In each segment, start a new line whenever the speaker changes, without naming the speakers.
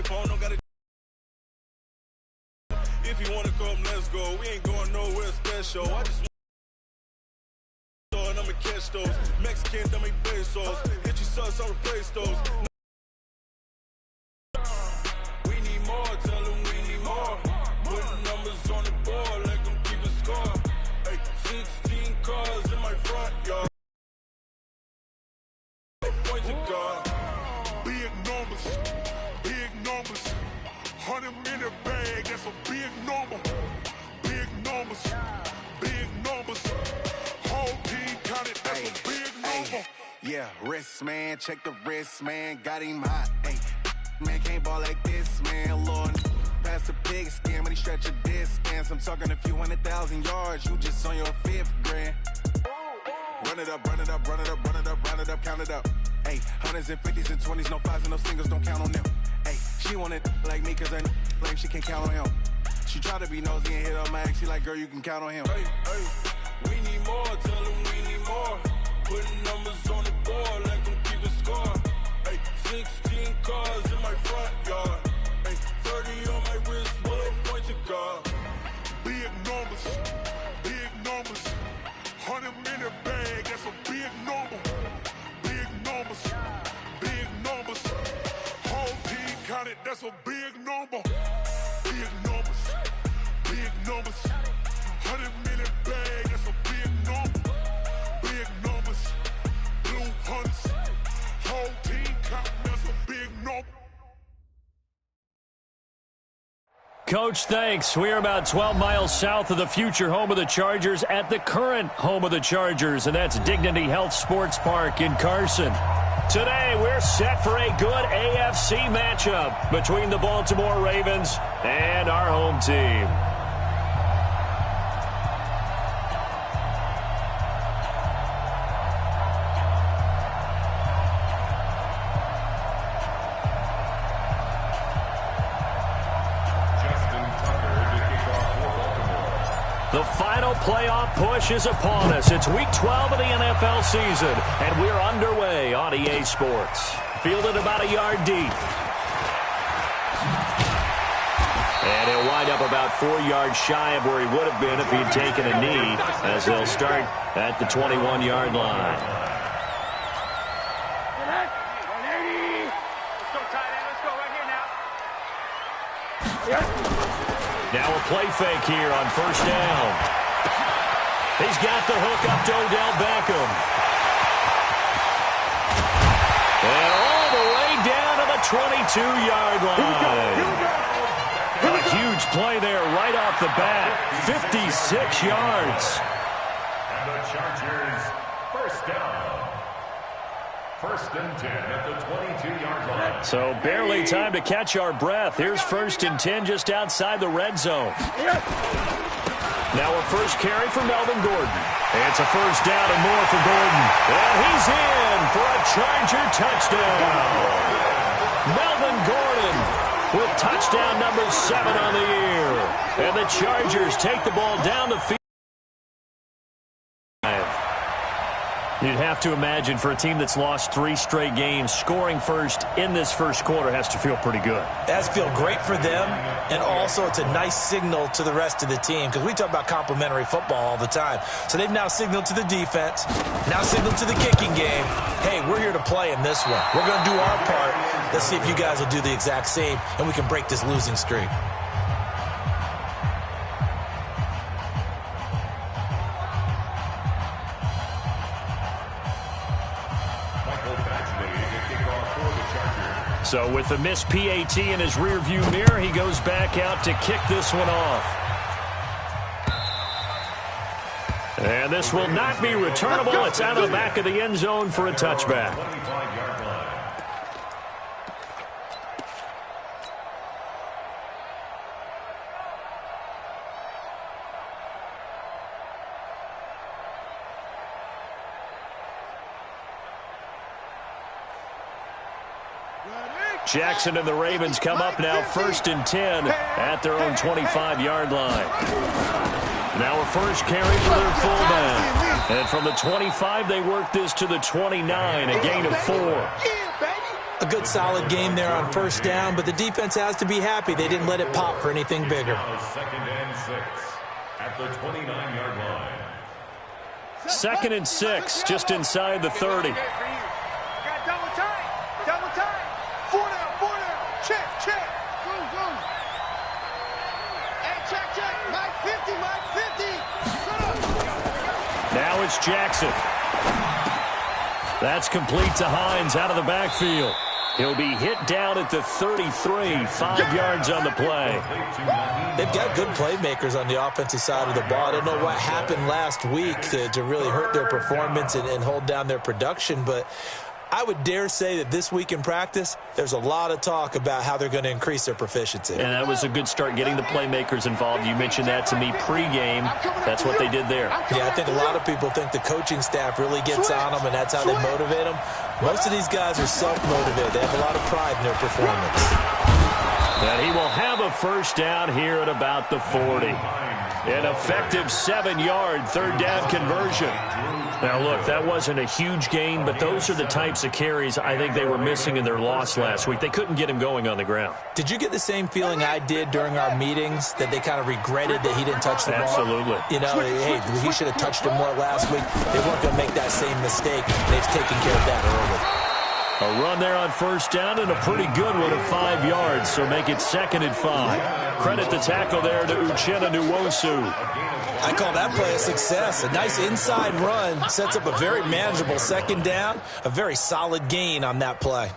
iPhone, don't gotta. If you wanna come, let's go. We ain't going nowhere special. I just and I'ma catch those. Mexican, dummy pesos. Hit you sus, I'll replace those. We need more, tell them we need more. Putting numbers on the board, let them keep the score. Hey, 16 cars in my front yard. Point to God.
Big numbers, 100 minute bag, that's a big number. Big numbers, whole team counted, that's a big number.
Yeah, wrist man, check the wrist man, got him hot. Hey, man can't ball like this, man. Lord, pass the big scam, but he stretch a distance. I'm talking a few 100,000 yards, you just on your 5th grand. Run it up, count it up. Hey, hundreds and 50s and 20s, no 5s and no singles, don't count on them. Hey, she want it like me, cause her like she can't count on him. She try to be nosy and hit up my ex, she like, girl, you can count on him.
Hey, we need more, tell them we need more. Putting numbers on the board, let them keep the score. Hey, 16 cars in my front yard. Hey, 30 on my wrist, what a point to God.
Big numbers, 100 minute bag, that's a big number. Big numbers, whole team counted, that's a big number. Big numbers, 100 minute bag, that's a big number. Big numbers, blue hunts, whole team counted, that's a big number.
Coach, thanks. We are about 12 miles south of the future home of the Chargers at the current home of the Chargers, and that's Dignity Health Sports Park in Carson. Today, we're set for a good AFC matchup between the Baltimore Ravens and our home team. The final playoff push is upon us. It's Week 12 of the NFL season, and we're underway on EA Sports. Fielded about a yard deep. And he'll wind up about 4 yards shy of where he would have been if he'd taken a knee, as they'll start at the 21-yard line. Now a play fake here on first down. He's got the hook up to Odell Beckham. And all the way down to the 22-yard line. A huge play there right off the bat. 56 yards.
And the Chargers, first down. First and 10 at the 22-yard line.
So barely time to catch our breath. Here's first and 10 just outside the red zone. Now a first carry for Melvin Gordon. It's a first down and more for Gordon. And he's in for a Charger touchdown. Melvin Gordon with touchdown number 7 on the year. And the Chargers take the ball down the field. You'd have to imagine for a team that's lost 3 straight games, scoring first in this first quarter has to feel pretty good.
It has to feel great for them, and also it's a nice signal to the rest of the team, because we talk about complimentary football all the time. So they've now signaled to the defense, now signaled to the kicking game, hey, we're here to play in this one. We're going to do our part. Let's see if you guys will do the exact same, and we can break this losing streak.
So with the missed PAT in his rearview mirror, he goes back out to kick this one off. And this will not be returnable. It's out of the back of the end zone for a touchback. Jackson and the Ravens come up now first and 10 at their own 25-yard line. Now a first carry for their fullback. And from the 25, they work this to the 29, a gain of 4.
The good, solid game there on first down, but the defense has to be happy they didn't let it pop for anything bigger.
Second and 6 at the 29-yard line.
2nd and 6, just inside the 30.
Got double time. Double time. 4 down. Check. Go. Hey, check. Mike 50.
Now it's Jackson. That's complete to Hines out of the backfield. He'll be hit down at the 33, 5 yards on the play.
They've got good playmakers on the offensive side of the ball. I don't know what happened last week to really hurt their performance and hold down their production, but I would dare say that this week in practice, there's a lot of talk about how they're going to increase their proficiency.
And that was a good start, getting the playmakers involved. You mentioned that to me pregame. That's what they did there.
Yeah, I think a lot of people think the coaching staff really gets on them, and that's how they motivate them. Most of these guys are self-motivated. They have a lot of pride in their performance.
And he will have a first down here at about the 40. An effective 7-yard third down conversion. Now, look, that wasn't a huge gain, but those are the types of carries I think they were missing in their loss last week. They couldn't get him going on the ground.
Did you get the same feeling I did during our meetings, that they kind of regretted that he didn't touch the ball?
Absolutely.
You know, hey, he should have touched it more last week. They weren't going to make that same mistake. They've taken care of that early.
A run there on first down and a pretty good one of 5 yards, so make it 2nd and 5. Credit the tackle there to Uchenna Nwosu.
I call that play a success. A nice inside run sets up a very manageable second down, a very solid gain on that play.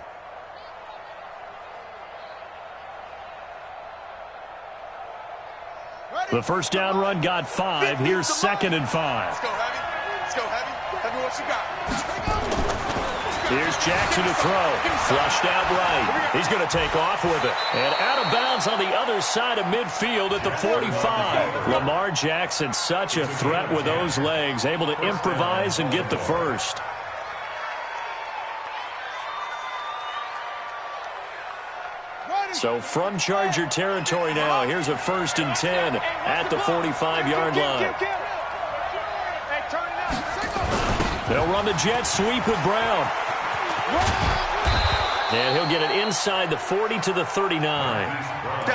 The first down run got 5. Here's 2nd and 5.
Let's go, Heavy. Heavy, what you got?
Here's Jackson to throw. Flushed out right. He's going to take off with it. And out of bounds on the other side of midfield at the 45. Lamar Jackson, such a threat with those legs, able to improvise and get the first. So from Charger territory now, here's a 1st and 10 at the 45-yard line. They'll run the jet sweep with Brown. And he'll get it inside the 40 to the 39.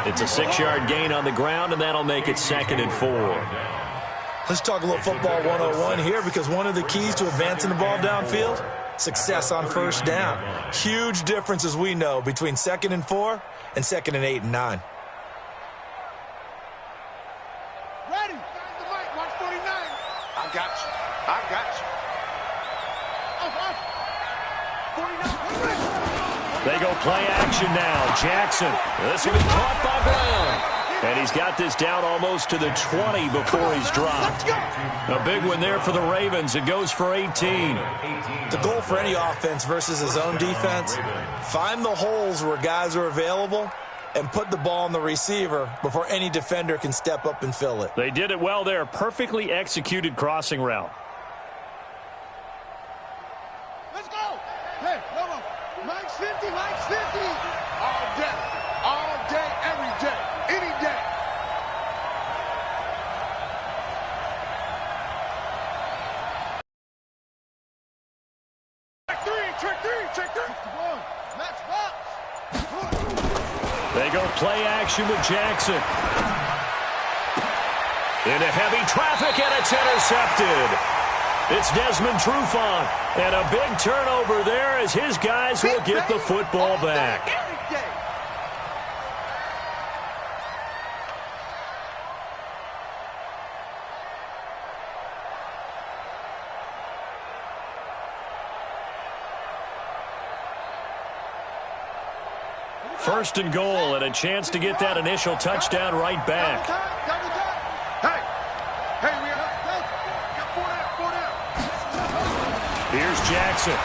It's a 6-yard gain on the ground, and that'll make it 2nd and 4.
Let's talk a little football 101 here, because one of the keys to advancing the ball downfield, success on first down. Huge difference, as we know, between 2nd and 4 and 2nd and 8 and 9.
Ready. The mic, 149. I got you.
They go play action now. Jackson. This will be caught by Brown. And he's got this down almost to the 20 before he's dropped. A big one there for the Ravens. It goes for 18.
The goal for any offense versus his own defense, find the holes where guys are available and put the ball on the receiver before any defender can step up and fill it.
They did it well there. Perfectly executed crossing route.
Let's go. Hey, hold on. Mike's 50. All day, every day, any day. Check three. Max box.
They go play action with Jackson. Into heavy traffic, and it's intercepted. It's Desmond Trufant, and a big turnover there as his guys will get the football back. First and goal, and a chance to get that initial touchdown right back.
Hey, we got 4 down.
Here's Jackson.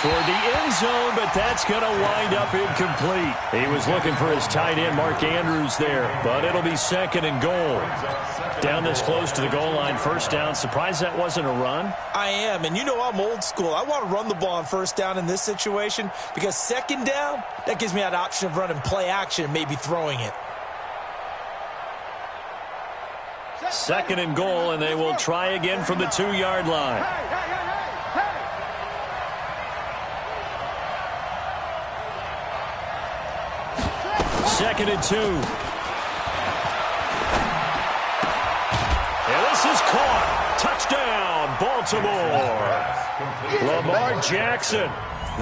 Toward the end zone, but that's going to wind up incomplete. He was looking for his tight end, Mark Andrews, there, but it'll be 2nd and goal. Down this close to the goal line, first down. Surprised that wasn't a run?
I am, and you know I'm old school. I want to run the ball on first down in this situation, because 2nd down, that gives me that option of running play action and maybe throwing it.
2nd and goal, and they will try again from the 2-yard line. 2nd and 2. And this is caught. Touchdown, Baltimore. Lamar Jackson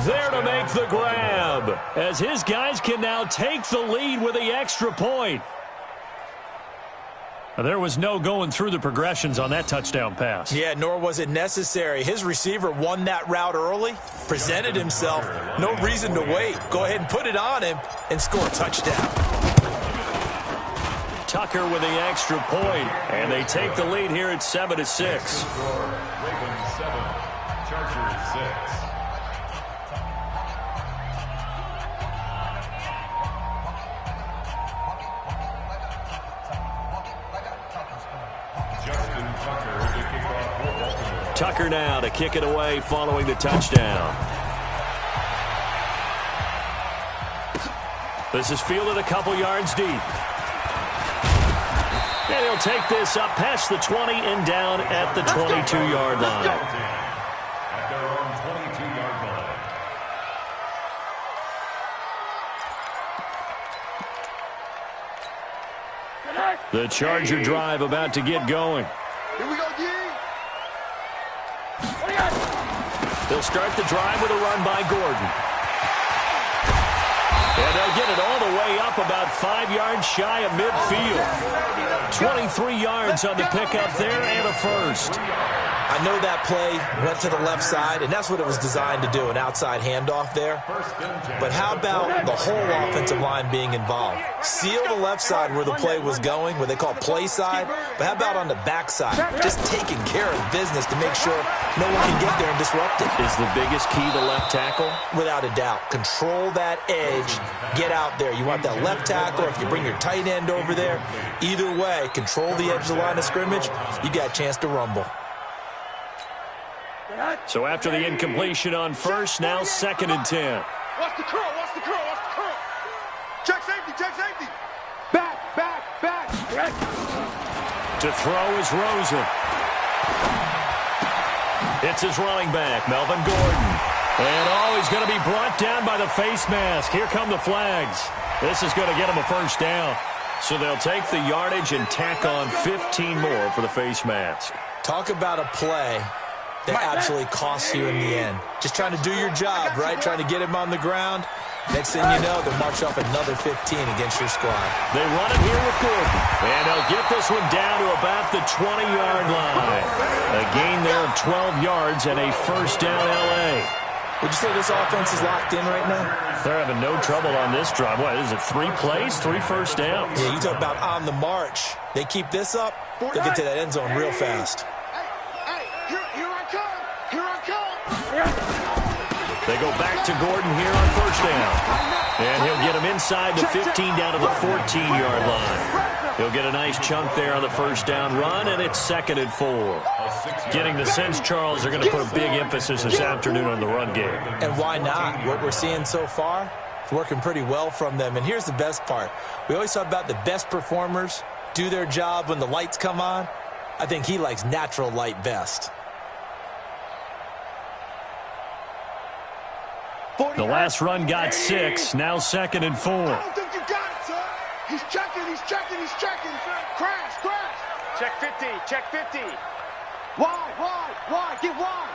there to make the grab, as his guys can now take the lead with the extra point. There was no going through the progressions on that touchdown pass.
Yeah, nor was it necessary. His receiver won that route early, presented himself. No reason to wait. Go ahead and put it on him and score a touchdown.
Tucker with the extra point, and they take the lead here at 7-6.
Ravens 7, Chargers 6.
Tucker now to kick it away following the touchdown. This is fielded a couple yards deep. And he'll take this up past the 20 and down at the 22-yard line.
At their own 22-yard line.
The Charger drive about to get going.
Here we go, G.
They'll start the drive with a run by Gordon. And they'll get it all the way up about 5 yards shy of midfield. 23 yards on the pickup there and a first.
I know that play went to the left side, and that's what it was designed to do, an outside handoff there. But how about the whole offensive line being involved? Seal the left side where the play was going, what they call play side, but how about on the back side? Just taking care of business to make sure no one can get there and disrupt it.
Is the biggest key the left tackle?
Without a doubt. Control that edge. Get out there. You want that left tackle, or if you bring your tight end over there, either way, control the edge of the line of scrimmage, you got a chance to rumble.
So after the incompletion on first, now 2nd and 10.
Watch the curl, watch the curl, watch the curl. Check safety, check safety. Back, back, back.
To throw is Rosen. It's his running back, Melvin Gordon. And he's going to be brought down by the face mask. Here come the flags. This is going to get him a first down. So they'll take the yardage and tack on 15 more for the face mask.
Talk about a play that absolutely costs you in the end. Just trying to do your job, right? Trying to get him on the ground. Next thing you know, they'll march off another 15 against your squad.
They run it here with Gordon. And they'll get this one down to about the 20-yard line. A gain there of 12 yards and a first down L.A.
Would you say this offense is locked in right now?
They're having no trouble on this drive. What is it, 3 plays, 3 first downs?
Yeah, you talk about on the march. They keep this up, they'll get to that end zone real fast.
They go back to Gordon here on first down. And he'll get him inside the 15 down to the 14-yard line. He'll get a nice chunk there on the first down run, and it's 2nd and 4. Getting the sense, Charles, they're going to put a big emphasis this afternoon on the run game.
And why not? What we're seeing so far, it's working pretty well from them. And here's the best part. We always talk about the best performers do their job when the lights come on. I think he likes natural light best.
The last run got 6, now 2nd and 4.
I don't think you got it, sir. He's checking, he's checking, he's checking. Crash, crash. Check 50, check 50. Wide, get wide.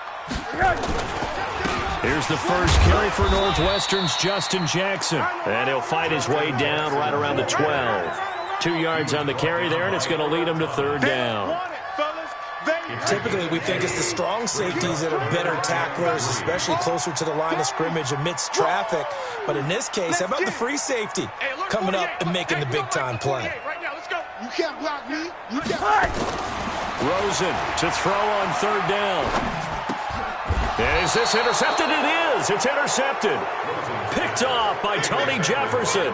Here's the first carry for Northwestern's Justin Jackson. And he'll fight his way down right around the 12. 2 yards on the carry there, and it's going to lead him to 3rd down.
Typically, we think it's the strong safeties that are better tacklers, especially closer to the line of scrimmage amidst traffic. But in this case, how about the free safety coming up and making the big-time play?
You can't block me. You can't.
Rosen to throw on 3rd down. Is this intercepted? It is. It's intercepted. Picked off by Tony Jefferson.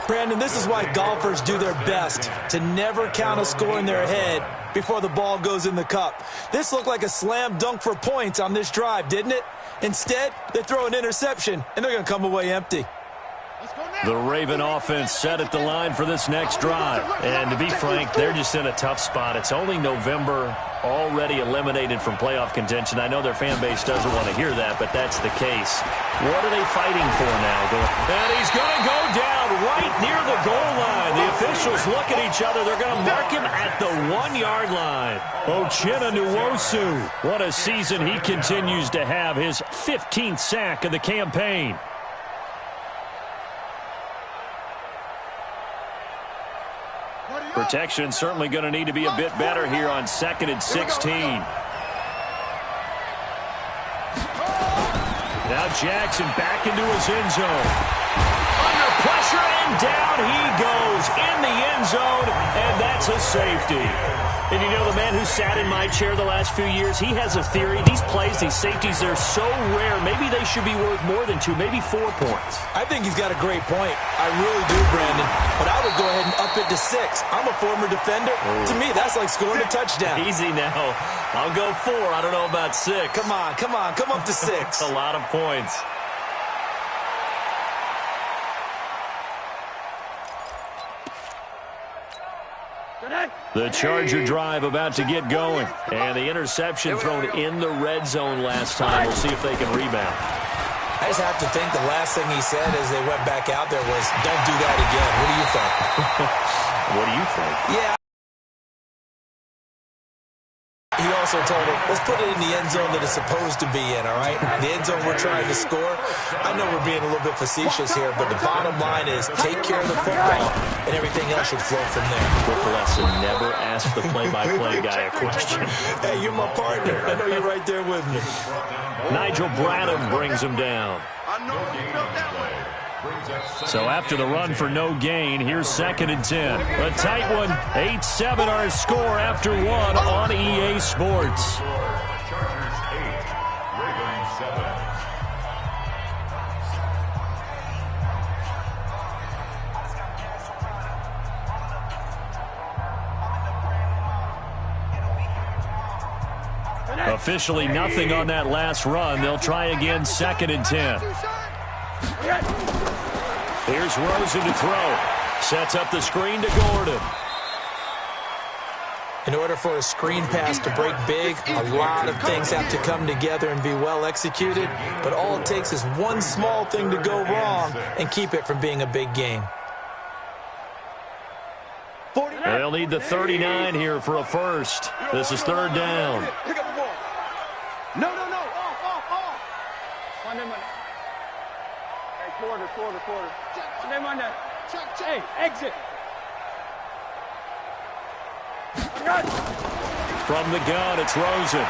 Brandon, this is why golfers do their best to never count a score in their head before the ball goes in the cup. This looked like a slam dunk for points on this drive, didn't it? Instead, they throw an interception, and they're going to come away empty.
The Raven offense set at the line for this next drive. And to be frank, they're just in a tough spot. It's only November, already eliminated from playoff contention. I know their fan base doesn't want to hear that, but that's the case. What are they fighting for now? And he's going to go down right officials look at each other. They're going to mark him at the 1-yard line. Uchenna Nwosu. What a season he continues to have. His 15th sack of the campaign. Protection certainly going to need to be a bit better here on 2nd and 16. Now Jackson back into his end zone. Under pressure, and down he goes in the end zone, and that's a safety. And you know, the man who sat in my chair the last few years, he has a theory. These plays, these safeties, they're so rare. Maybe they should be worth more than 2, maybe 4 points.
I think he's got a great point. I really do, Brandon. But I would go ahead and up it to 6. I'm a former defender. To me, that's like scoring a touchdown.
Easy now. I'll go 4. I don't know about 6.
Come on. Come up to 6.
A lot of points. The Charger drive about to get going. And the interception thrown in the red zone last time. We'll see if they can rebound.
I just have to think the last thing he said as they went back out there was, don't do that again. What do you think?
What do you think?
Yeah. He also told him, let's put it in the end zone that it's supposed to be in, all right? The end zone we're trying to score. I know we're being a little bit facetious here, but the bottom line is take care of the football, and everything else should flow from there.
Quick lesson, never ask the play-by-play guy a question.
Hey, you're my partner. I know you're right there with me.
Nigel Bradham brings him down. So after the run for no gain, here's 2nd and 10. A tight one, 8-7 our score after 1 on EA Sports.
Chargers 8, Ravens 7.
Officially nothing on that last run. They'll try again, 2nd and 10. Here's Rosen to throw. Sets up the screen to Gordon.
In order for a screen pass to break big, a lot of things have to come together and be well executed. But all it takes is one small thing to go wrong and keep it from being a big game.
They'll need the 39 here for a first. This is 3rd down.
Pick up the ball. No. Off. Monday. Hey, quarter. Monday. Hey, exit.
From the gun, it's Rosen.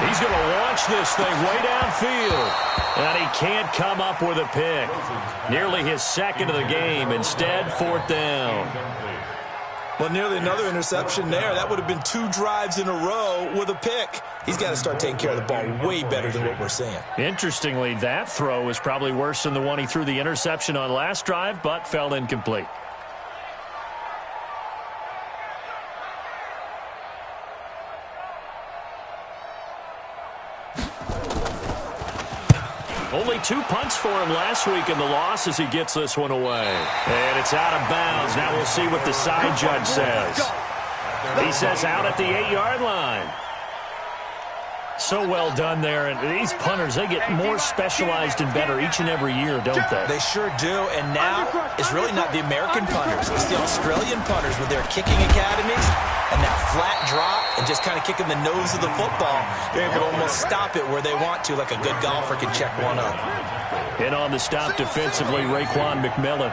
He's going to launch this thing way downfield. And he can't come up with a pick. Nearly his 2nd of the game. Instead, 4th down.
Well, nearly another interception there. That would have been 2 drives in a row with a pick. He's got to start taking care of the ball way better than what we're seeing.
Interestingly, that throw is probably worse than the one he threw the interception on last drive, but fell incomplete. Only 2 punts for him last week in the loss as he gets this one away. And it's out of bounds. Now we'll see what the side judge says. He says out at the 8-yard line. So well done there. And these punters, they get more specialized and better each and every year, don't they?
They sure do. And now it's really not the American punters. It's the Australian punters with their kicking academies and that flat drop and just kind of kicking the nose of the football. They're able to almost stop it where they want to, like a good golfer can check one up.
And on the stop defensively, Raekwon McMillan.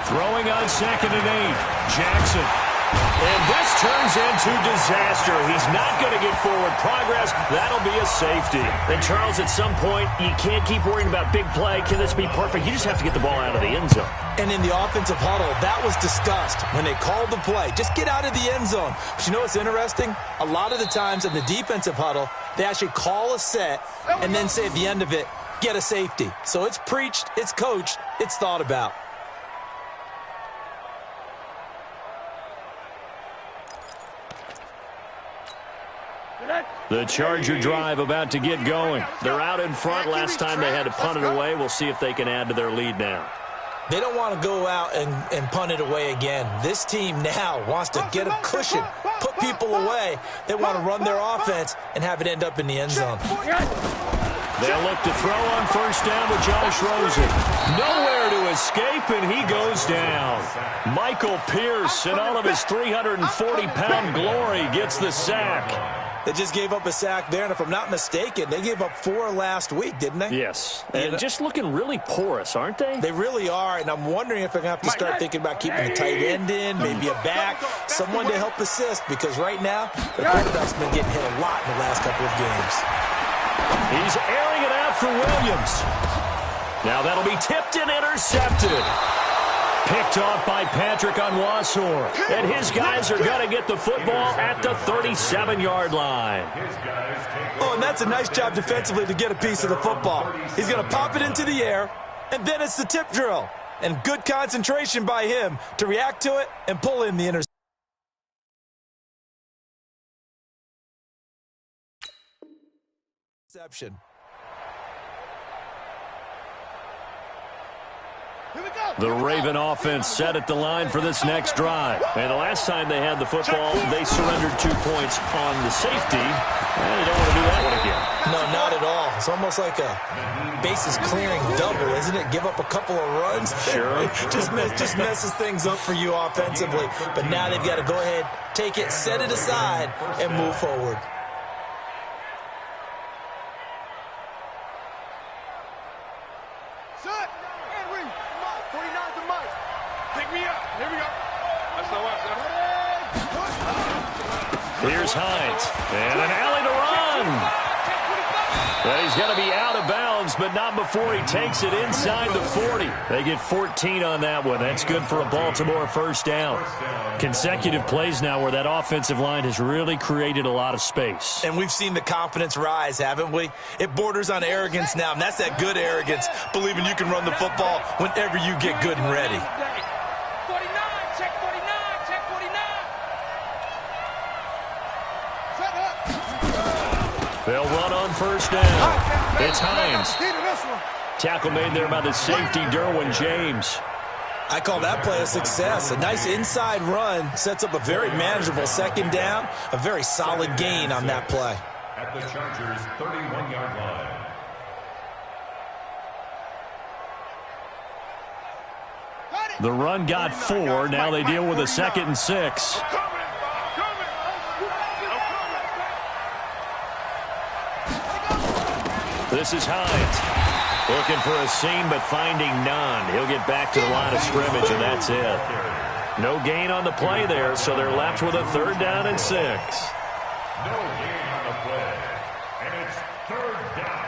Throwing on 2nd and 8. Jackson. And this turns into disaster. He's not going to get forward progress. That'll be a safety. And, Charles, at some point, you can't keep worrying about big play. Can this be perfect? You just have to get the ball out of the end zone.
And in the offensive huddle, that was discussed when they called the play. Just get out of the end zone. But you know what's interesting? A lot of the times in the defensive huddle, they actually call a set and then say at the end of it, get a safety. So it's preached, it's coached, it's thought about.
The Charger drive about to get going. They're out in front. Last time they had to punt it away. We'll see if they can add to their lead now.
They don't want to go out and punt it away again. This team now wants to get a cushion, put people away. They want to run their offense and have it end up in the end zone.
They'll look to throw on 1st down with Josh Rosen. Nowhere to his escape, and he goes down. Michael Pierce, in all of his 340-pound glory, gets the sack.
They just gave up a sack there, and if I'm not mistaken, they gave up 4 last week, didn't they?
Yes, and just looking really porous, aren't they?
They really are, and I'm wondering if they're going to have to start thinking about keeping the tight end in, maybe a back, someone to help assist, because right now, the quarterback's been getting hit a lot in the last couple of games.
He's airing it out for Williams. Now that'll be tipped and intercepted. Picked off by Patrick Onwuasor. And his guys are going to get the football at the 37-yard line.
Oh, and that's a nice job defensively to get a piece of the football. He's going to pop it into the air, and then it's the tip drill. And good concentration by him to react to it and pull in the interception.
The Raven offense set at the line for this next drive. And the last time they had the football, they surrendered 2 points on the safety. And they don't want to do that one again.
No, not at all. It's almost like a bases clearing double, isn't it? Give up a couple of runs.
Sure.
just messes things up for you offensively. But now they've got to go ahead, take it, set it aside, and move forward.
Here's Hines, and an alley to run. Well, he's going to be out of bounds, but not before he takes it inside the 40. They get 14 on that one. That's good for a Baltimore first down. Consecutive plays now where that offensive line has really created a lot of space.
And we've seen the confidence rise, haven't we? It borders on arrogance now, and that's that good arrogance, believing you can run the football whenever you get good and ready.
They'll run on first down. It's Hines. Tackle made there by the safety, Derwin James.
I call that play a success. A nice inside run sets up a very manageable second down. A very solid gain on that play.
At the Chargers' 31-yard line.
The run got 4. Now they deal with a 2nd and 6. This is Hines. Looking for a seam, but finding none. He'll get back to the line of scrimmage, and that's it. No gain on the play there, so they're left with a 3rd down and 6.
No gain on the play, and it's 3rd down.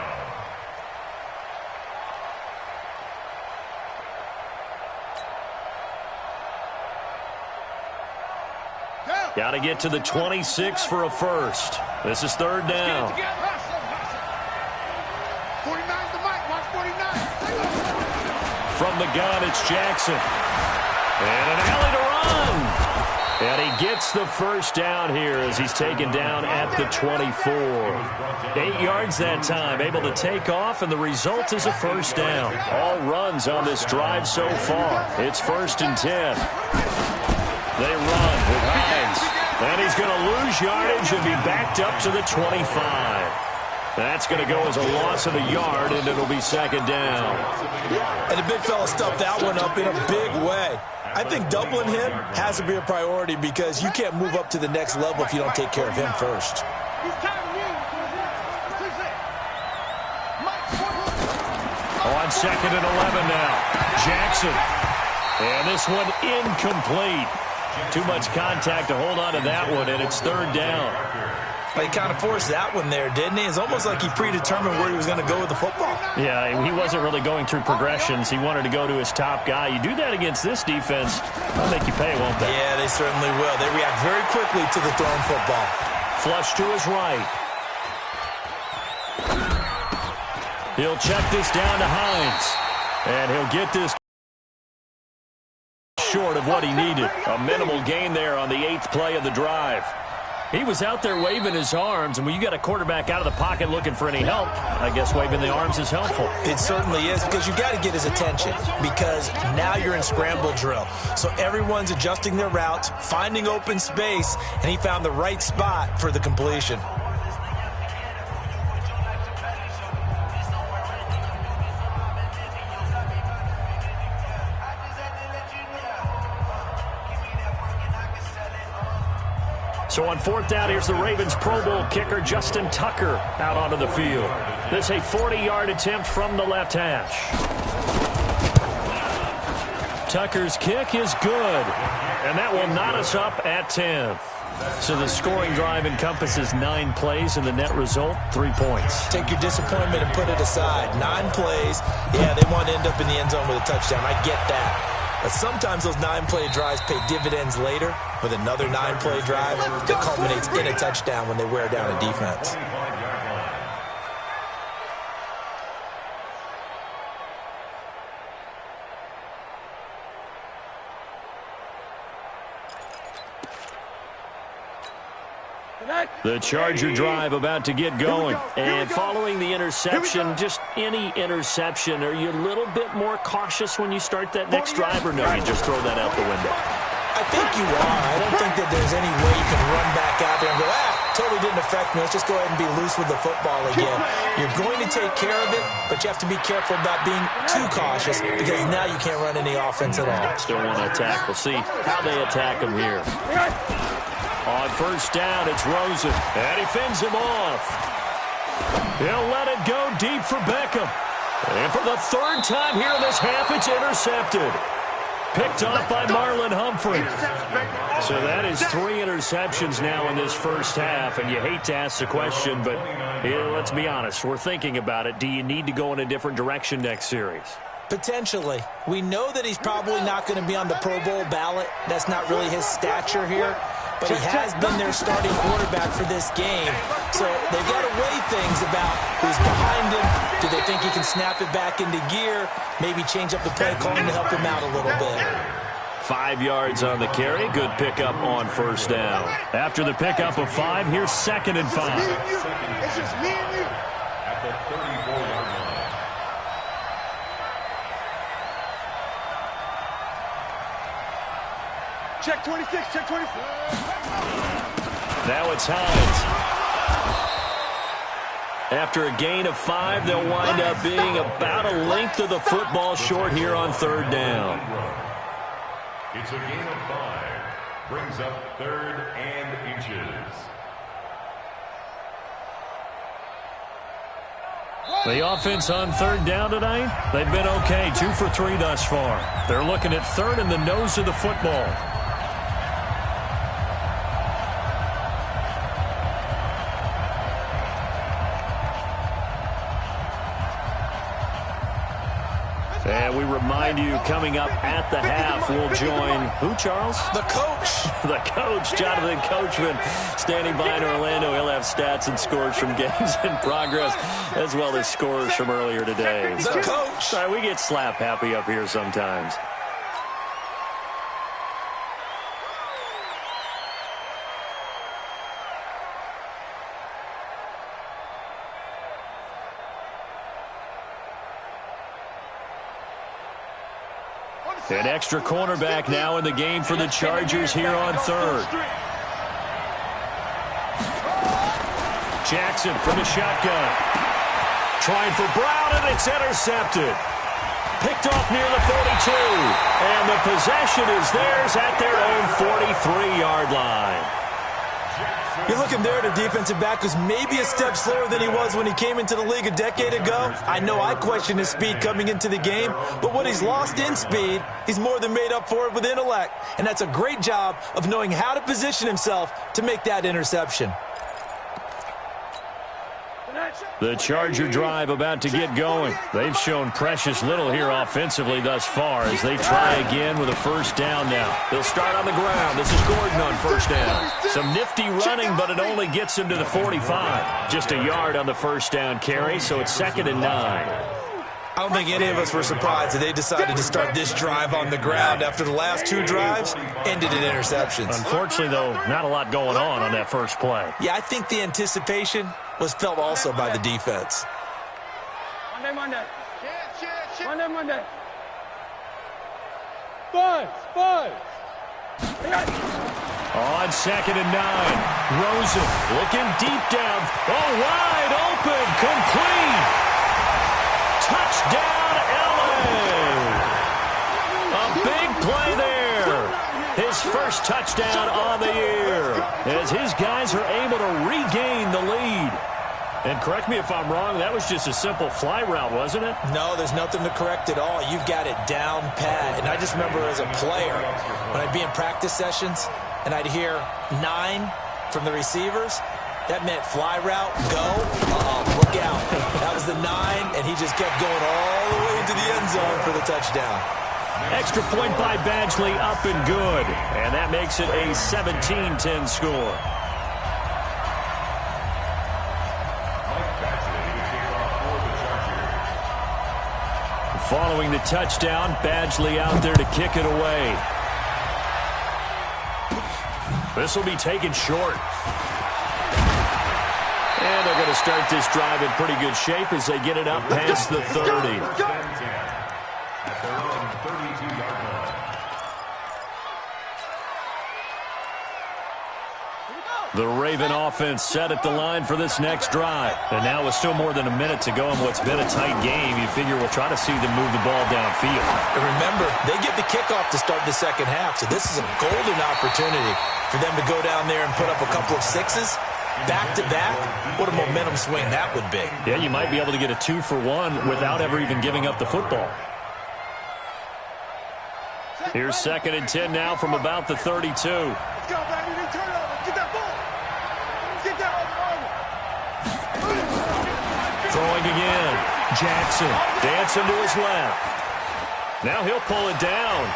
Got to get to the 26 for a first. This is 3rd down.
49's the mic. Watch 49.
From the gun, it's Jackson. And an alley to run. And he gets the first down here as he's taken down at the 24. 8 yards that time, able to take off, and the result is a first down. All runs on this drive so far. It's 1st and 10. They run with Hines. And he's going to lose yardage and be backed up to the 25. That's going to go as a loss of a yard, and it'll be 2nd down.
And the big fella stuffed that one up in a big way. I think doubling him has to be a priority because you can't move up to the next level if you don't take care of him first.
On 2nd and 11 now. Jackson. And this one incomplete. Too much contact to hold on to that one, and it's 3rd down.
He kind of forced that one there, didn't he? It's almost like he predetermined where he was going to go with the football.
Yeah, he wasn't really going through progressions. He wanted to go to his top guy. You do that against this defense, they'll make you pay, won't they?
Yeah, they certainly will. They react very quickly to the thrown football.
Flush to his right. He'll check this down to Hines. And he'll get this short of what he needed. A minimal gain there on the 8th play of the drive. He was out there waving his arms, and when you got a quarterback out of the pocket looking for any help, I guess waving the arms is helpful.
It certainly is, because you got to get his attention, because now you're in scramble drill. So everyone's adjusting their routes, finding open space, and he found the right spot for the completion.
So on 4th down, here's the Ravens Pro Bowl kicker Justin Tucker out onto the field. This a 40-yard attempt from the left hash. Tucker's kick is good, and that will knot us up at 10. So the scoring drive encompasses 9 plays, and the net result, 3 points.
Take your disappointment and put it aside. 9 plays. Yeah, they want to end up in the end zone with a touchdown. I get that. But sometimes those 9-play drives pay dividends later with another 9-play drive that culminates in a touchdown when they wear down a defense.
The Charger drive about to get going. And following the interception, just any interception, are you a little bit more cautious when you start that next drive, or no, you just throw that out the window?
I think you are. I don't think that there's any way you can run back out there and go, totally didn't affect me. Let's just go ahead and be loose with the football again. You're going to take care of it, but you have to be careful about being too cautious because now you can't run any offense at all.
Still want to attack. We'll see how they attack him here. On 1st down, it's Rosen, and he fends him off. He'll let it go deep for Beckham. And for the 3rd time here in this half, it's intercepted. Picked off by Marlon Humphrey. So that is 3 interceptions now in this first half, and you hate to ask the question, but let's be honest, we're thinking about it. Do you need to go in a different direction next series?
Potentially. We know that he's probably not going to be on the Pro Bowl ballot. That's not really his stature here. But he has been their starting quarterback for this game. So they've got to weigh things about who's behind him. Do they think he can snap it back into gear? Maybe change up the play calling to help him out a little bit.
5 yards on the carry. Good pickup on 1st down. After the pickup of 5, here's 2nd and 5.
It's just me and you.
At the 34-yard line.
Check 26, check 26.
Now it's Hines. After a gain of 5, they'll wind up being about a length of the football short here on 3rd down.
It's a gain of 5. Brings up 3rd and inches.
The offense on 3rd down tonight, they've been okay. 2 for 3 thus far. They're looking at 3rd in the nose of the football. And we remind you, coming up at the half, we'll join who, Charles?
The coach.
The coach, Jonathan Coachman, standing by in Orlando. He'll have stats and scores from games in progress, as well as scores from earlier today.
The coach.
Sorry, we get slap happy up here sometimes. An extra cornerback now in the game for the Chargers here on 3rd. Jackson from the shotgun. Trying for Brown, and it's intercepted. Picked off near the 42. And the possession is theirs at their own 43-yard line.
You're looking there at a defensive back who's maybe a step slower than he was when he came into the league a decade ago. I know I questioned his speed coming into the game, but what he's lost in speed, he's more than made up for it with intellect. And that's a great job of knowing how to position himself to make that interception.
The Charger drive about to get going. They've shown precious little here offensively thus far as they try again with a 1st down now. They'll start on the ground. This is Gordon on 1st down. Some nifty running, but it only gets him to the 45. Just a yard on the 1st down carry, so it's 2nd and 9.
I don't think any of us were surprised that they decided to start this drive on the ground after the last 2 drives ended in interceptions.
Unfortunately, though, not a lot going on that first play.
Yeah, I think the anticipation was felt also by the defense.
Monday. Monday. Buzz.
On 2nd and 9, Rosen looking deep down. Oh, wide open, complete. Touchdown, LA. A big play there. His his first touchdown on the year as his guys are able to regain the lead. And correct me if I'm wrong, that was just a simple fly route, wasn't it?
No, there's nothing to correct at all. You've got it down pat. And I just remember as a player, when I'd be in practice sessions and I'd hear 9 from the receivers, that meant fly route, go, look out. That was the 9, and he just kept going all the way into the end zone for the touchdown.
Extra point by Badgley, up and good. And that makes it a 17-10 score. Following the touchdown, Badgley out there to kick it away. This will be taken short. And they're going to start this drive in pretty good shape as they get it up past the 30.
At their own 32-yard line.
The Raven offense set at the line for this next drive. And now with still more than a minute to go in what's been a tight game, you figure we'll try to see them move the ball downfield.
And remember, they get the kickoff to start the second half, so this is a golden opportunity for them to go down there and put up a couple of 6s. Back-to-back, what a momentum swing that would be.
Yeah, you might be able to get a 2-for-1 without ever even giving up the football. Here's 2nd and 10 now from about the 32.
Let's go, baby. Turn it over. Get that ball. Get that ball.
Throwing again. Jackson dancing to his left. Now he'll pull it down.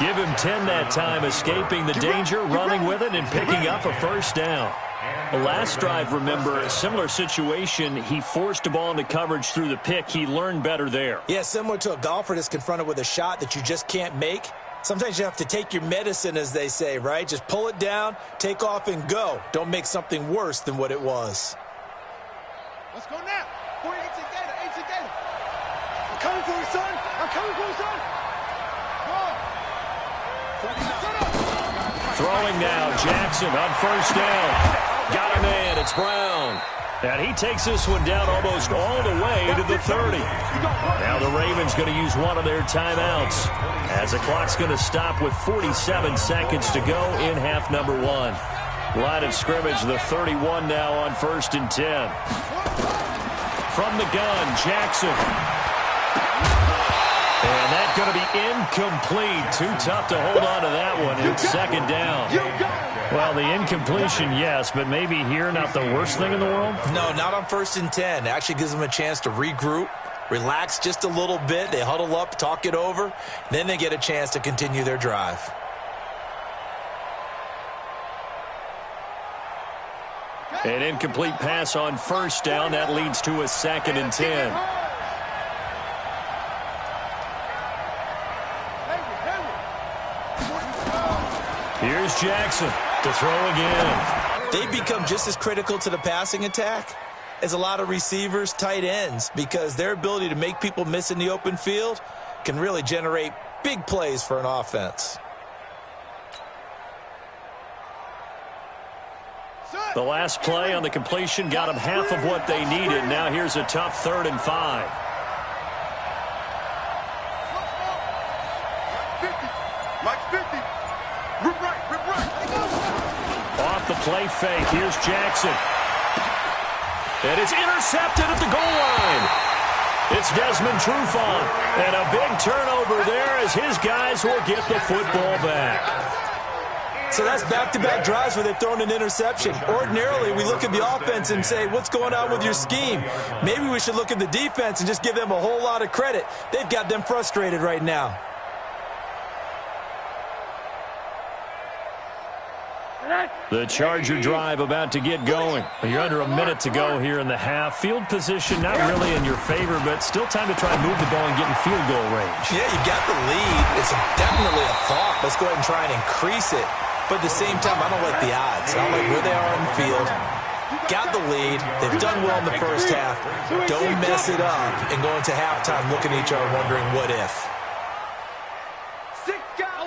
Give him 10 that time, escaping the danger, running with it, and picking up a first down. The last drive, remember, a similar situation. He forced the ball into coverage through the pick. He learned better there.
Yeah, similar to a golfer that's confronted with a shot that you just can't make. Sometimes you have to take your medicine, as they say, right? Just pull it down, take off, and go. Don't make something worse than what it was.
Let's go now. Boy, 18 Gator. I'm coming for you, son. I'm coming for you, son.
Throwing now, Jackson on first down. Got a man, it's Brown. And he takes this one down almost all the way to the 30. Now the Ravens going to use one of their timeouts as the clock's going to stop with 47 seconds to go in half number 1. Line of scrimmage, the 31 now on 1st and 10. From the gun, Jackson. And that's going to be incomplete. Too tough to hold on to that one. It's 2nd down. Well, the incompletion, yes, but maybe here not the worst thing in the world?
No, not on 1st and 10. It actually gives them a chance to regroup, relax just a little bit. They huddle up, talk it over. Then they get a chance to continue their drive.
An incomplete pass on first down. That leads to a 2nd and 10. Here's Jackson to throw again.
They've become just as critical to the passing attack as a lot of receivers, tight ends, because their ability to make people miss in the open field can really generate big plays for an offense.
The last play on the completion got them half of what they needed. Now here's a tough 3rd and 5.
50. Mike 50. Rip right.
Off the play fake, here's Jackson. And it's intercepted at the goal line. It's Desmond Trufant. And a big turnover there as his guys will get the football back.
So that's back-to-back drives where they've thrown an interception. Ordinarily, we look at the offense and say, what's going on with your scheme? Maybe we should look at the defense and just give them a whole lot of credit. They've got them frustrated right now.
The Charger drive about to get going. You're under a minute to go here in the half. Field position not really in your favor, but still time to try and move the ball and get in field goal range.
Yeah, you got the lead. It's definitely a thought. Let's go ahead and try and increase it. But at the same time, I don't like the odds. I don't like where they are on the field. Got the lead. They've done well in the first half. Don't mess it up and go into halftime looking at each other wondering what if.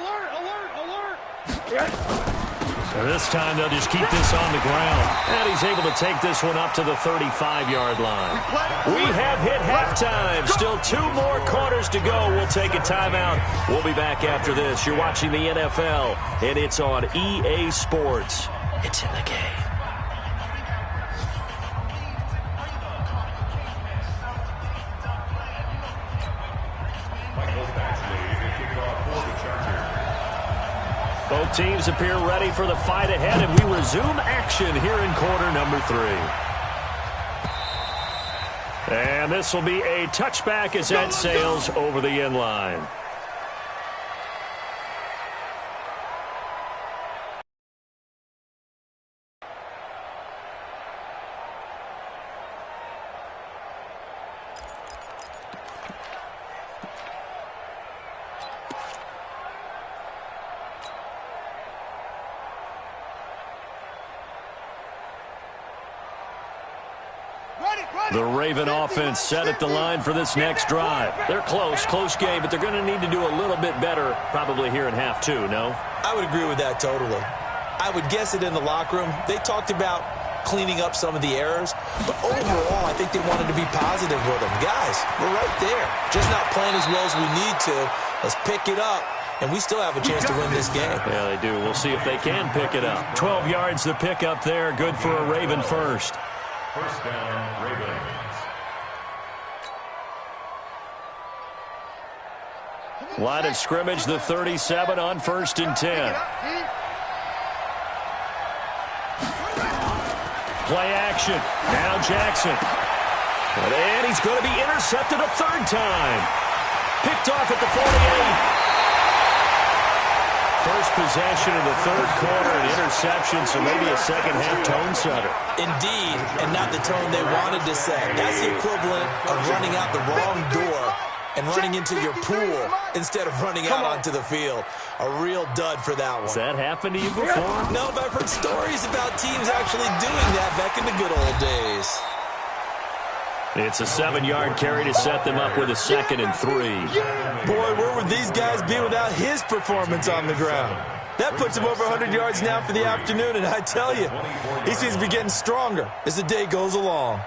Alert.
And this time they'll just keep this on the ground. And he's able to take this one up to the 35-yard line. We have hit halftime. Still 2 more quarters to go. We'll take a timeout. We'll be back after this. You're watching the NFL, and it's on EA Sports. It's in the game. Both teams appear ready for the fight ahead, and we resume action here in quarter number 3. And this will be a touchback as that sails over the end line. The Raven offense set at the line for this next drive. They're close game, but they're going to need to do a little bit better probably here in half 2, no?
I would agree with that totally. I would guess it in the locker room. They talked about cleaning up some of the errors, but overall, I think they wanted to be positive with them. Guys, we're right there. Just not playing as well as we need to. Let's pick it up, and we still have a chance to win this game.
Yeah, they do. We'll see if they can pick it up. 12 yards to pick up there. Good for a Raven first.
First down, Ravens.
Line of scrimmage, the 37 on 1st and 10. Play action. Now Jackson. And he's going to be intercepted a 3rd time. Picked off at the 48. First possession of the 3rd quarter, an interception, so maybe a second-half tone setter.
Indeed, and not the tone they wanted to set. That's the equivalent of running out the wrong door and running into your pool instead of running out onto the field. A real dud for that one.
Has that happened to you before?
No, but I've heard stories about teams actually doing that back in the good old days.
It's a 7-yard carry to set them up with a 2nd and 3.
Boy, where would these guys be without his performance on the ground? That puts him over 100 yards now for the afternoon, and I tell you, he seems to be getting stronger as the day goes along.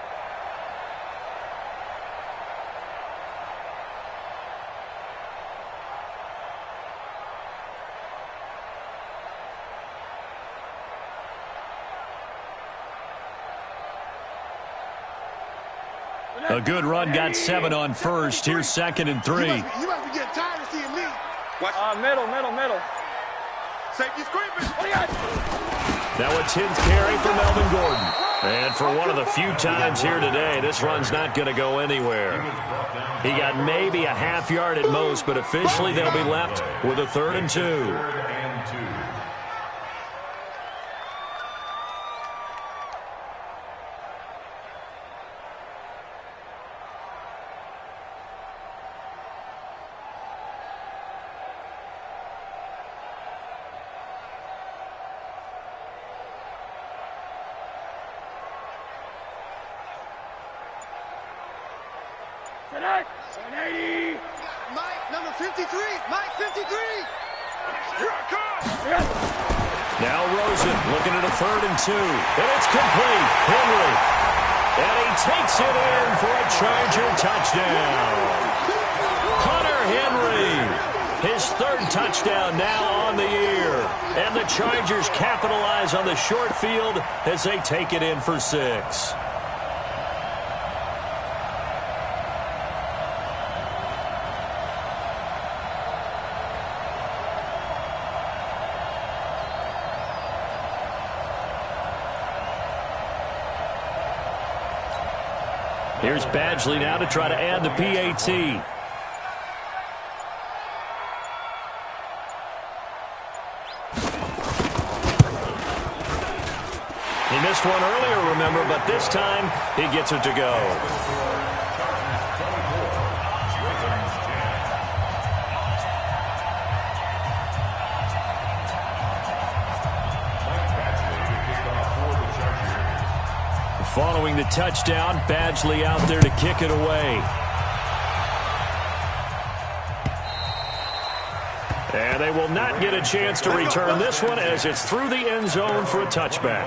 A good run got 7 on 1st. Here's 2nd and 3.
You must be getting tired of seeing me.
Watch. Middle.
Safety screaming.
Now a 10th carry for Melvin Gordon. And for one of the few times here today, this run's not going to go anywhere. He got maybe a half yard at most, but officially they'll be left with a 3rd and 2.
Number 53, Mike 53. Here I come.
Now Rosen looking at a 3rd and 2. And it's complete. Henry. And he takes it in for a Charger touchdown. Hunter Henry. His 3rd touchdown now on the year. And the Chargers capitalize on the short field as they take it in for 6. Here's Badgley now to try to add the PAT. He missed one earlier, remember, but this time he gets it to go. Following the touchdown, Badgley out there to kick it away. And they will not get a chance to return this one as it's through the end zone for a touchback.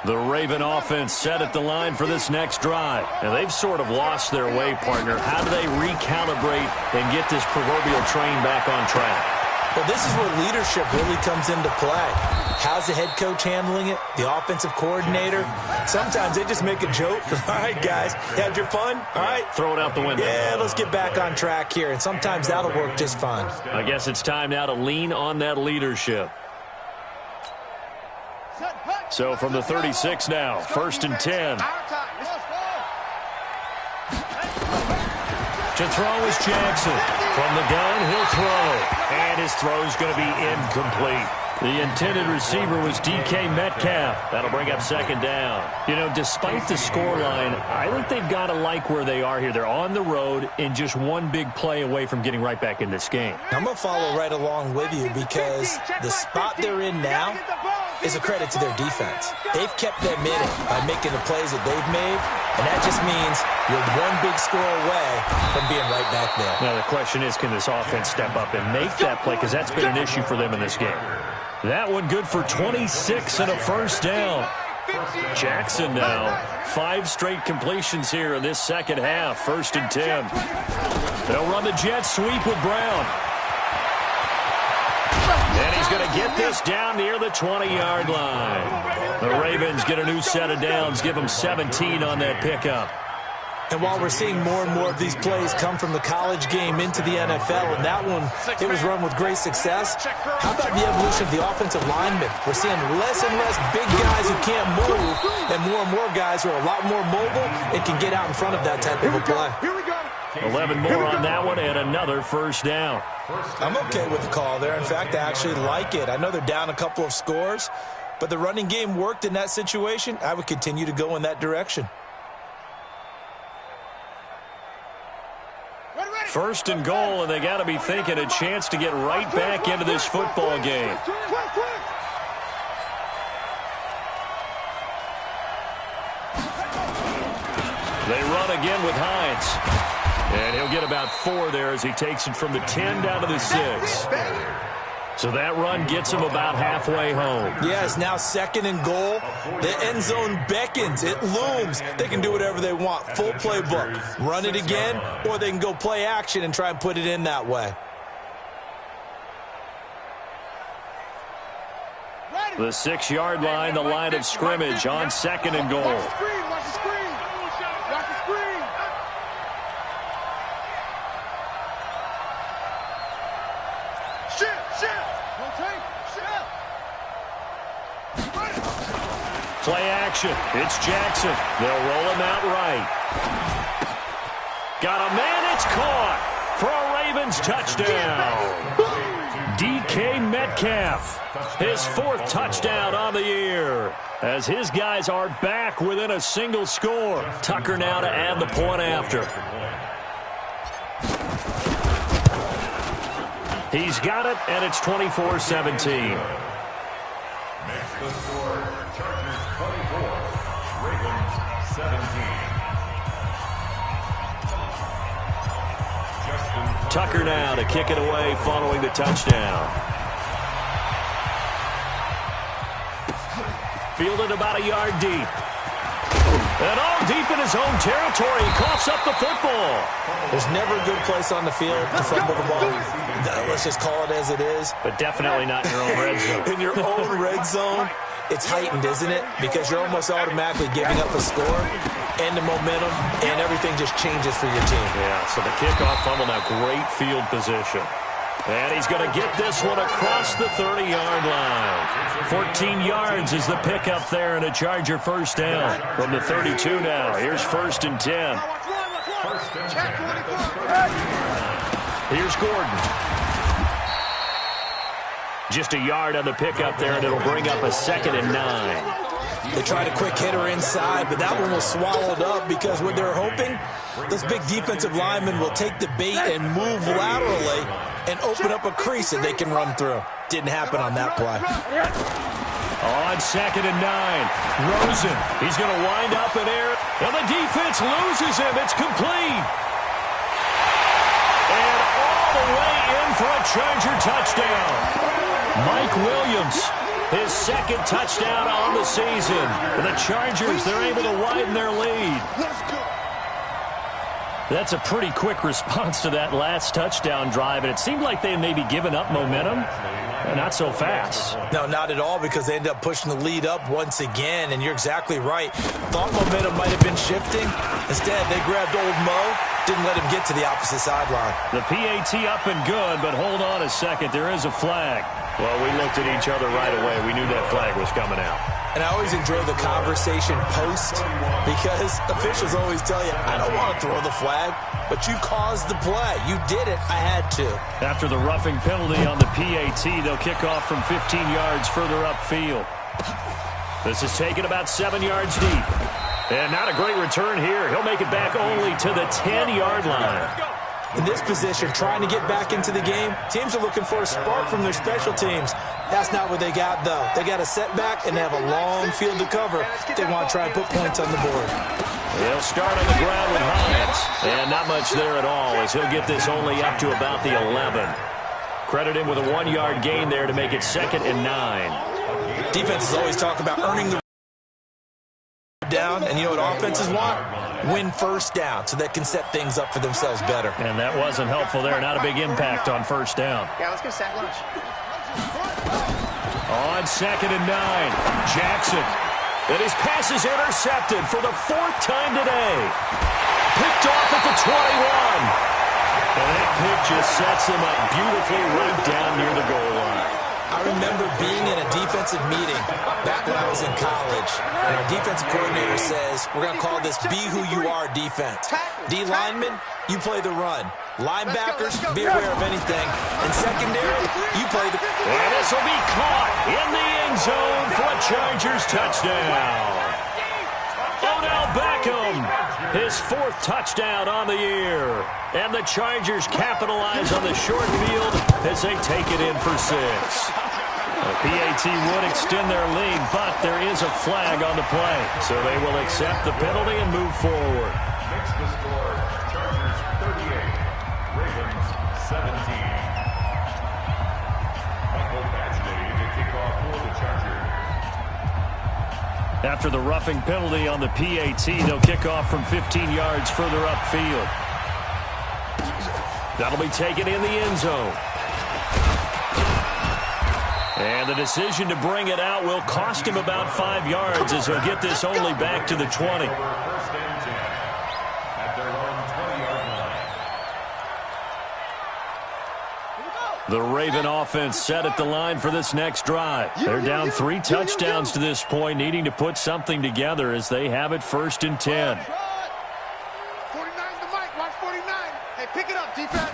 The Raven offense set at the line for this next drive. And they've sort of lost their way, partner. How do they recalibrate and get this proverbial train back on track?
Well, this is where leadership really comes into play. How's the head coach handling it? The offensive coordinator? Sometimes they just make a joke. All right, guys, had your fun? All right.
Throw it out the window.
Yeah, let's get back on track here. And sometimes that'll work just fine.
I guess it's time now to lean on that leadership. So from the 36 now, 1st and 10. To throw is Jackson. From the gun, he'll throw. And his throw's going to be incomplete. The intended receiver was DK Metcalf. That'll bring up 2nd down. You know, despite the scoreline, I think they've got to like where they are here. They're on the road and just one big play away from getting right back in this game.
I'm going to follow right along with you because the spot they're in now is a credit to their defense. They've kept them in it by making the plays that they've made, and that just means you're one big score away from being right back there.
Now the question is, can this offense step up and make that play? Because that's been an issue for them in this game. That one good for 26 and a 1st down. Jackson now, 5 straight completions here in this second half. 1st and 10. They'll run the jet sweep with Brown. And he's going to get this down near the 20-yard line. The Ravens get a new set of downs, give them 17 on that pickup.
And while we're seeing more and more of these plays come from the college game into the NFL, and that one, it was run with great success, how about the evolution of the offensive linemen? We're seeing less and less big guys who can't move, and more guys who are a lot more mobile and can get out in front of that type of a play.
11 more on that one and another 1st down.
I'm okay with the call there. In fact, I actually like it. I know they're down a couple of scores, but the running game worked in that situation. I would continue to go in that direction.
1st and goal, and they got to be thinking a chance to get right back into this football game. They run again with Hines. And he'll get about 4 there as he takes it from the 10 down to the 6. So that run gets him about halfway home.
Yeah, it's now 2nd and goal. The end zone beckons. It looms. They can do whatever they want. Full playbook. Run it again, or they can go play action and try and put it in that way.
The 6-yard line, the line of scrimmage on 2nd and goal.
Watch the screen. Watch the screen. Watch the screen.
Play action. It's Jackson. They'll roll him out right. Got a man. It's caught for a Ravens touchdown. DK Metcalf, his 4th touchdown on the year, as his guys are back within a single score. Tucker now to add the point after. He's got it, and it's 24-17.
Next the score, Chargers 24, Ravens 17.
Tucker now to kick it away following the touchdown. Fielded about a yard deep. And all deep in his own territory. He coughs up the football.
There's never a good place on the field to fumble the ball. Let's just call it as it is.
But definitely not in your own red zone.
In your own red zone, it's heightened, isn't it? Because you're almost automatically giving up a score and the momentum, and everything just changes for your team.
Yeah, so the kickoff fumble now, great field position. And he's going to get this one across the 30-yard line. 14 yards is the pickup there, and a Charger 1st down from the 32 now. Here's 1st and 10. Here's Gordon. Just a yard on the pickup there, and it'll bring up a 2nd and 9.
They tried a quick hitter inside, but that one was swallowed up because what they're hoping, those big defensive linemen will take the bait and move laterally and open up a crease that they can run through. Didn't happen on that play.
On 2nd and 9, Rosen. He's going to wind up in air, and the defense loses him. It's complete. And all the way in for a Charger touchdown. Mike Williams, his 2nd touchdown on the season. The Chargers, they're able to widen their lead. That's a pretty quick response to that last touchdown drive, and it seemed like they had maybe given up momentum. Not so fast.
No, not at all, because they ended up pushing the lead up once again, and you're exactly right. Thought momentum might have been shifting. Instead, they grabbed old Mo, didn't let him get to the opposite sideline.
The PAT up and good, but hold on a second. There is a flag. Well, we looked at each other right away. We knew that flag was coming out.
And I always enjoy the conversation post, because officials always tell you, I don't want to throw the flag, but you caused the play. You did it. I had to. After the roughing penalty on the PAT, they'll kick off from 15 yards further upfield. This is taken about 7 yards deep. And not a great return here. He'll make it back only to the 10-yard line. In this position, trying to get back into the game, teams are looking for a spark from their special teams. That's not what they got, though. They got a setback, and they have a long field to cover if they want to try and put points on the board. They'll start on the ground with Hines. And not much there at all, as he'll get this only up to about the 11. Credit him with a 1-yard gain there to make it 2nd and 9. Defenses always talk about earning the down, and you know what offenses want? Win first down, so they can set things up for themselves better. And that wasn't helpful there. Not a big impact on first down.
Yeah, let's get sack lunch.
On 2nd and 9, Jackson. And his pass is intercepted for the 4th time today. Picked off at the 21. And that pick just sets him up beautifully right down near the goal line. I remember being in a defensive meeting back when I was in college, and our defensive coordinator says, we're going to call this Be Who You Are defense. D linemen, you play the run. Linebackers, be aware of anything. And secondary, you play the... And this will be caught in the end zone for a Chargers touchdown. Odell Beckham, his 4th touchdown on the year. And the Chargers capitalize on the short field as they take it in for 6. The PAT would extend their lead, but there is a flag on the play. So they will accept the penalty and move forward.
Makes the score Chargers 38, Ravens 17. Michael Badgley to kick off for the Chargers.
After the roughing penalty on the PAT, they'll kick off from 15 yards further upfield. That'll be taken in the end zone. And the decision to bring it out will cost him about 5 yards as he'll get this only back to the 20.
First and 10 at their own 20-yard line.
The Raven offense set at the line for this next drive. They're down 3 touchdowns to this point, needing to put something together as they have it 1st and 10.
49 the mic, watch 49. Hey, pick it up, defense.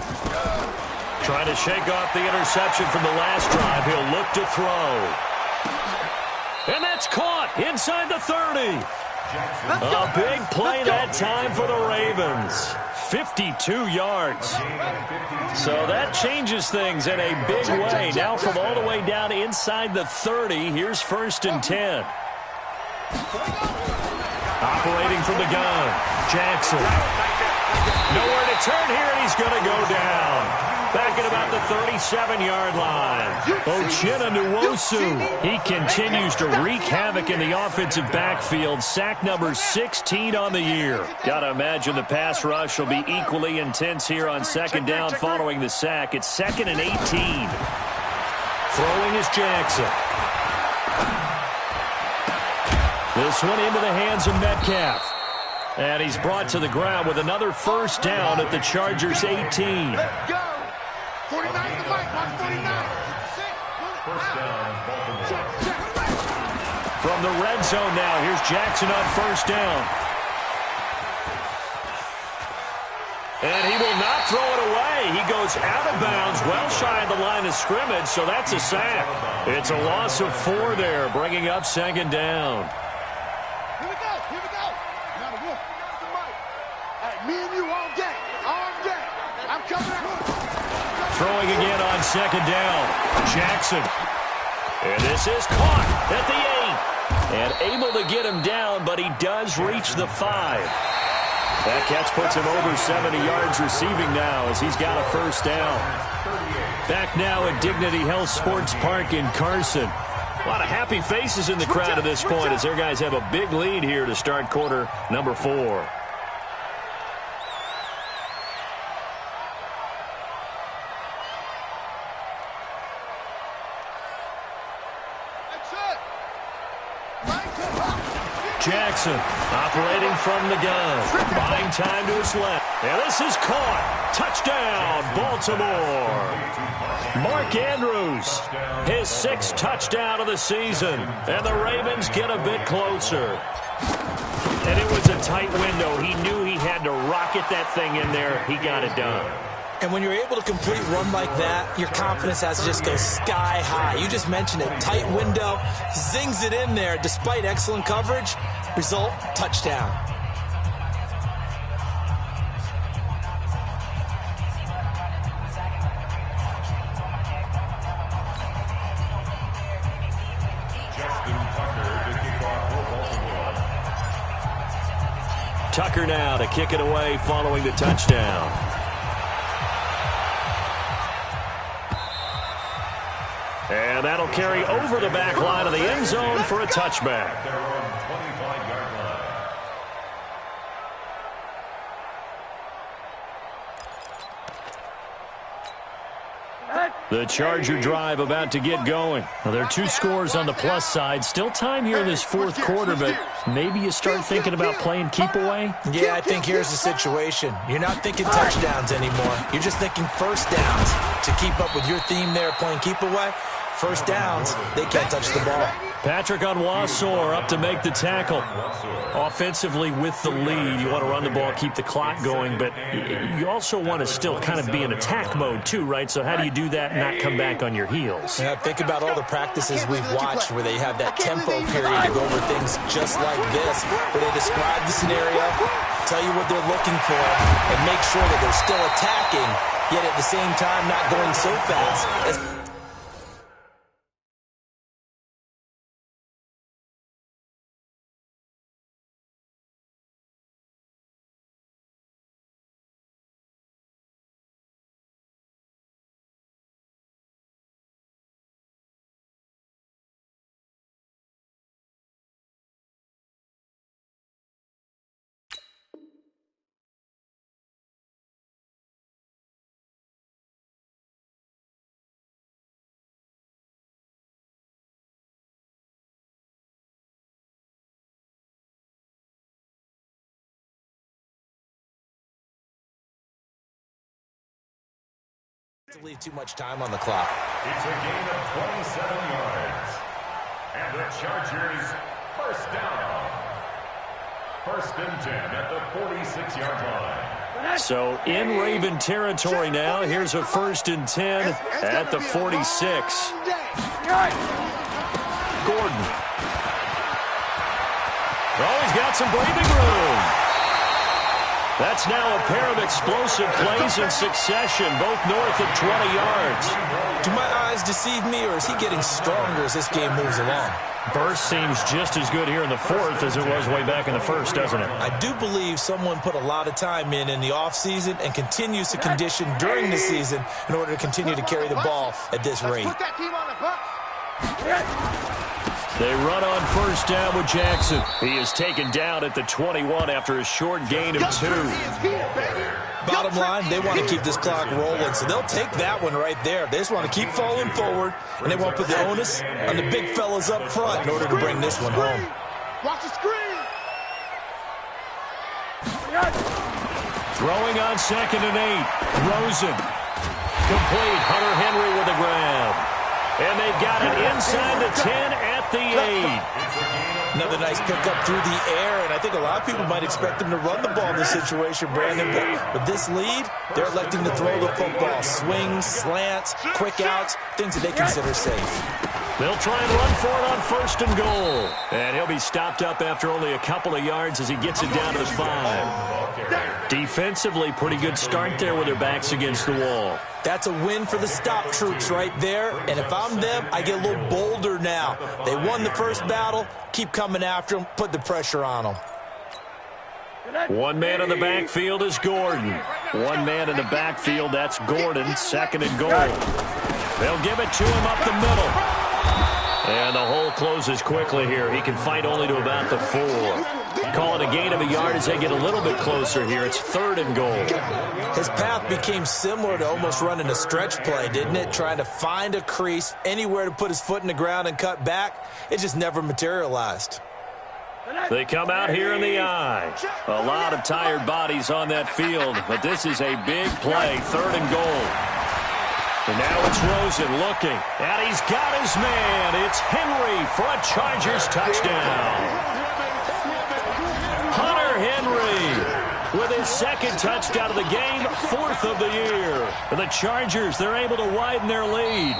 Trying to shake off the interception from the last drive. He'll look to throw. And that's caught inside the 30. A big play that time for the Ravens. 52 yards. So that changes things in a big way. Now from all the way down inside the 30, here's 1st and 10. Operating from the gun, Jackson. Nowhere to turn here, and he's going to go down. Back at about the 37-yard line. Uchenna Nwosu. He continues to wreak havoc in the offensive backfield. Sack number 16 on the year. Got to imagine the pass rush will be equally intense here on 2nd down following the sack. It's 2nd and 18. Throwing is Jackson. This one into the hands of Metcalf. And he's brought to the ground with another 1st down at the Chargers 18.
Let's go. 49 the mic, watch 49.
First down, Baltimore.
From the red zone now, here's Jackson on 1st down. And he will not throw it away. He goes out of bounds, well shy of the line of scrimmage, so that's a sack. It's a loss of 4 there, bringing up 2nd down.
Here we go, here we go. Now the wolf, the mic. Hey, me and you all day, I'm coming out.
Throwing again on 2nd down. Jackson. And this is caught at the 8. And able to get him down, but he does reach the 5. That catch puts him over 70 yards receiving now as he's got a first down. Back now at Dignity Health Sports Park in Carson. A lot of happy faces in the crowd at this point as their guys have a big lead here to start quarter number 4. Jackson operating from the gun. Buying time to his left. And this is caught. Touchdown, Baltimore. Mark Andrews, his 6th touchdown of the season. And the Ravens get a bit closer. And it was a tight window. He knew he had to rocket that thing in there. He got it done.
And when you're able to complete a run like that, your confidence has to just go sky high. You just mentioned it. Tight window, zings it in there despite excellent coverage. Result, touchdown.
Tucker now to kick it away following the touchdown. And that'll carry over the back line of the end zone for a touchback. The Charger drive about to get going. Well, there are 2 scores on the plus side. Still time here in this 4th quarter, but maybe you start thinking about playing keep away?
Yeah, I think here's the situation. You're not thinking touchdowns anymore. You're just thinking first downs. To keep up with your theme there, playing keep away, first downs, they can't touch the ball.
Patrick Onwuasor up to make the tackle. Offensively with the lead, you want to run the ball, keep the clock going, but you also want to still kind of be in attack mode too, right? So how do you do that and not come back on your heels?
Yeah, think about all the practices we've watched where they have that tempo period to go over things just like this, where they describe the scenario, tell you what they're looking for, and make sure that they're still attacking, yet at the same time not going so fast. To leave too much time on the clock.
It's a gain of 27 yards. And the Chargers, first down. 1st and 10 at the 46-yard line.
So in Raven territory now. Here's a 1st and 10 at the 46. Gordon. Oh, he's got some breathing room. That's now a pair of explosive plays in succession, both north of 20 yards.
Do my eyes deceive me, or is he getting stronger as this game moves along?
Burst seems just as good here in the 4th as it was way back in the 1st, doesn't it?
I do believe someone put a lot of time in the offseason and continues to condition during the season in order to continue to carry the ball at this rate.
They run on 1st down with Jackson. He is taken down at the 21 after a short gain of 2.
Bottom line, they want to keep this clock rolling, so they'll take that one right there. They just want to keep falling forward, and they want to put the onus on the big fellas up front in order to bring this one home.
Watch the screen.
Throwing on 2nd and 8. Rosen. Complete. Hunter Henry with a grab. And they've got it inside the 10 at the 8.
Another nice pickup through the air, and I think a lot of people might expect them to run the ball in this situation, Brandon. But with this lead, they're electing to throw the football. Swings, slants, quick outs, things that they consider safe.
They'll try and run for it on 1st and goal. And he'll be stopped up after only a couple of yards as he gets it down to the 5. Defensively, pretty good start there with their backs against the wall.
That's a win for the stop troops right there. And if I'm them, I get a little bolder now. They won the first battle. Keep coming after them. Put the pressure on them.
One man in the backfield is Gordon. One man in the backfield, that's Gordon. 2nd and goal. They'll give it to him up the middle. And the hole closes quickly here. He can fight only to about the 4. Call it a gain of a yard as they get a little bit closer here. It's 3rd and goal.
His path became similar to almost running a stretch play, didn't it? Trying to find a crease, anywhere to put his foot in the ground and cut back. It just never materialized.
They come out here in the eye. A lot of tired bodies on that field, but this is a big play. 3rd and goal. And now it's Rosen looking, and he's got his man. It's Henry for a Chargers touchdown. Hunter Henry with his 2nd touchdown of the game, 4th of the year. And the Chargers, they're able to widen their lead.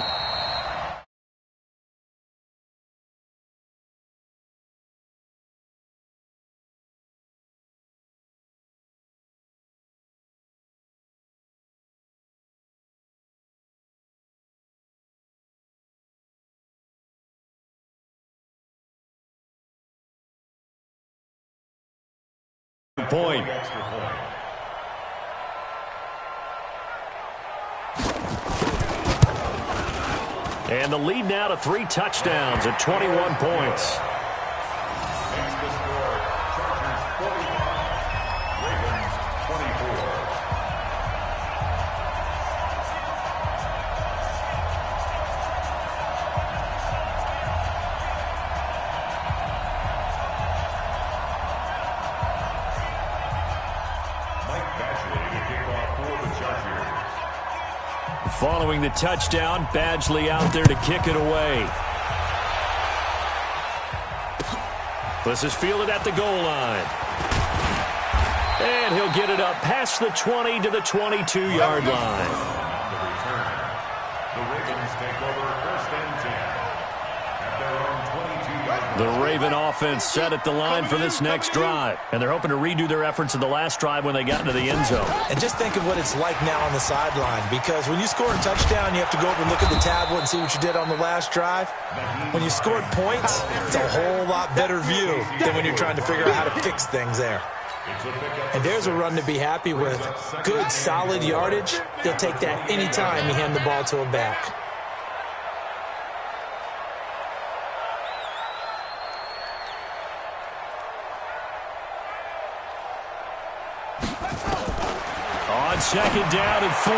Point. And the lead now to 3 touchdowns at 21 points. Following the touchdown, Badgley out there to kick it away. This is fielded at the goal line. And he'll get it up past the 20 to the 22-yard line.
The Ravens take over 1st and 10 at their own 22-yard line.
The Raven offense set at the line for this next drive. And they're hoping to redo their efforts in the last drive when they got into the end zone.
And just think of what it's like now on the sideline, because when you score a touchdown, you have to go up and look at the tablet and see what you did on the last drive. When you scored points, it's a whole lot better view than when you're trying to figure out how to fix things there. And there's a run to be happy with. Good, solid yardage. They'll take that anytime you hand the ball to a back.
On 2nd down and 4,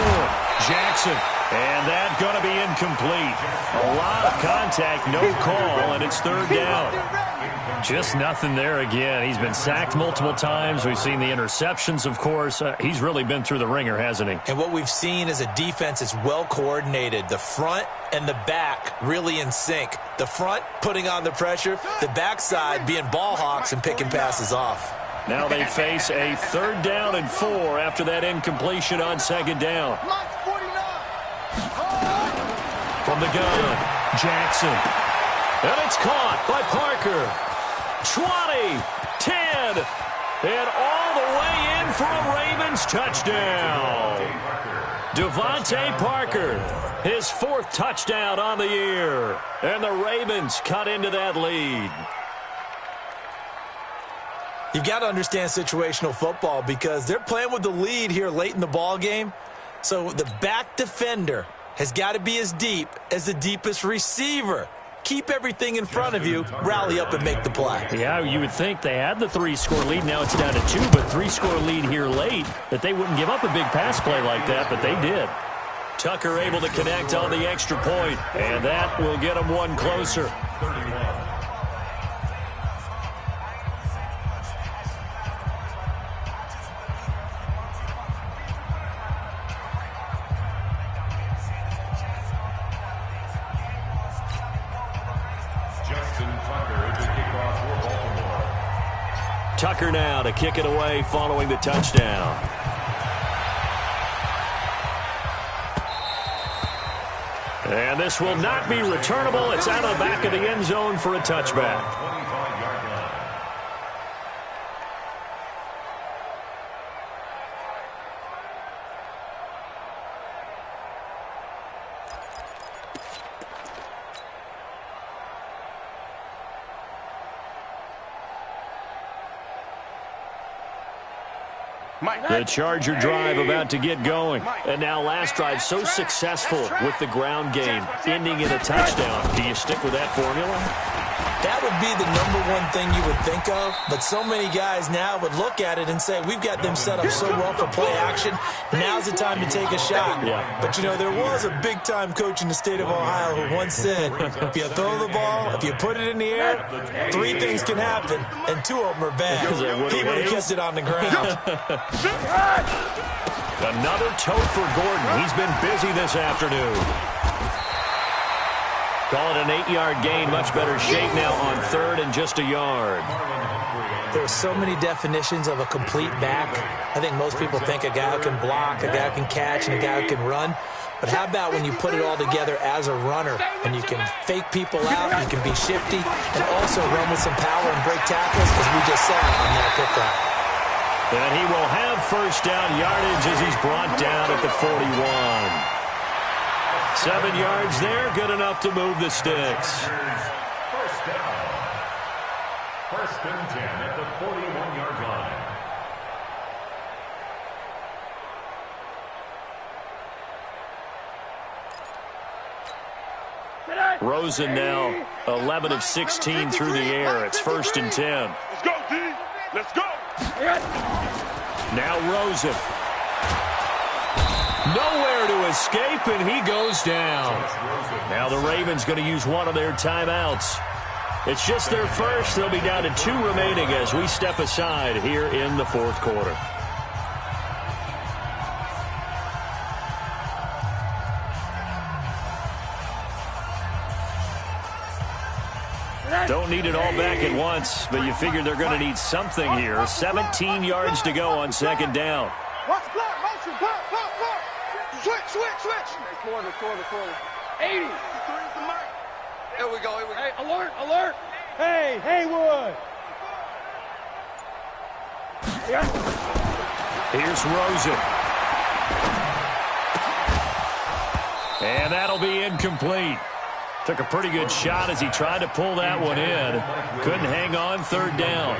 Jackson. And that's going to be incomplete. A lot of contact, no call, and it's 3rd down. Just nothing there again. He's been sacked multiple times. We've seen the interceptions, of course. He's really been through the ringer, hasn't he?
And what we've seen is a defense that's well coordinated. The front and the back really in sync. The front putting on the pressure, the backside being ball hawks and picking passes off.
Now they face a 3rd down and 4 after that incompletion on 2nd down. From the gun, Jackson. And it's caught by Parker. 20, 10, and all the way in for a Ravens touchdown. Devontae Parker, his 4th touchdown on the year. And the Ravens cut into that lead.
You've got to understand situational football because they're playing with the lead here late in the ball game. So the back defender has got to be as deep as the deepest receiver. Keep everything in front of you, rally up and make the play.
Yeah, you would think they had the 3-score lead. Now it's down to 2, but 3-score lead here late, that they wouldn't give up a big pass play like that, but they did. Tucker able to connect on the extra point, and that will get them one closer.
31.
Tucker now to kick it away following the touchdown. And this will not be returnable. It's out of the back of the end zone for a touchback. The Charger drive about to get going. And now last drive so successful with the ground game, ending in a touchdown. Do you stick with that formula?
That would be the #1 thing you would think of, but so many guys now would look at it and say, we've got them set up so well for play action, now's the time to take a shot.
Yeah.
But, you know, there was a big-time coach in the state of Ohio who once said, if you throw the ball, if you put it in the air, 3 things can happen, and 2 of them are bad. He would have kept it on the ground.
Another tote for Gordon. He's been busy this afternoon. Call it an 8-yard gain. Much better shape now on 3rd and just a yard.
There are so many definitions of a complete back. I think most people think a guy who can block, a guy who can catch, and a guy who can run. But how about when you put it all together as a runner, and you can fake people out, you can be shifty, and also run with some power and break tackles, as we just saw on that pickup.
And he will have first down yardage as he's brought down at the 41. 7 yards there, good enough to move the sticks.
First down. 1st and 10 at the 41-yard line.
Rosen now 11 of 16 through the air. It's 1st and 10.
Let's go, D. Let's go.
Now Rosen. Nowhere to escape, and he goes down. Now the Ravens going to use one of their timeouts. It's just their first. They'll be down to 2 remaining as we step aside here in the 4th quarter. Don't need it all back at once, but you figure they're going to need something here. 17 yards to go on 2nd down.
Watch the block, motion, block. Switch.
Quarter. 80.
Here we go.
Hey, alert. Hey, Haywood.
Here's Rosen. And that'll be incomplete. Took a pretty good shot as he tried to pull that one in. Couldn't hang on 3rd down.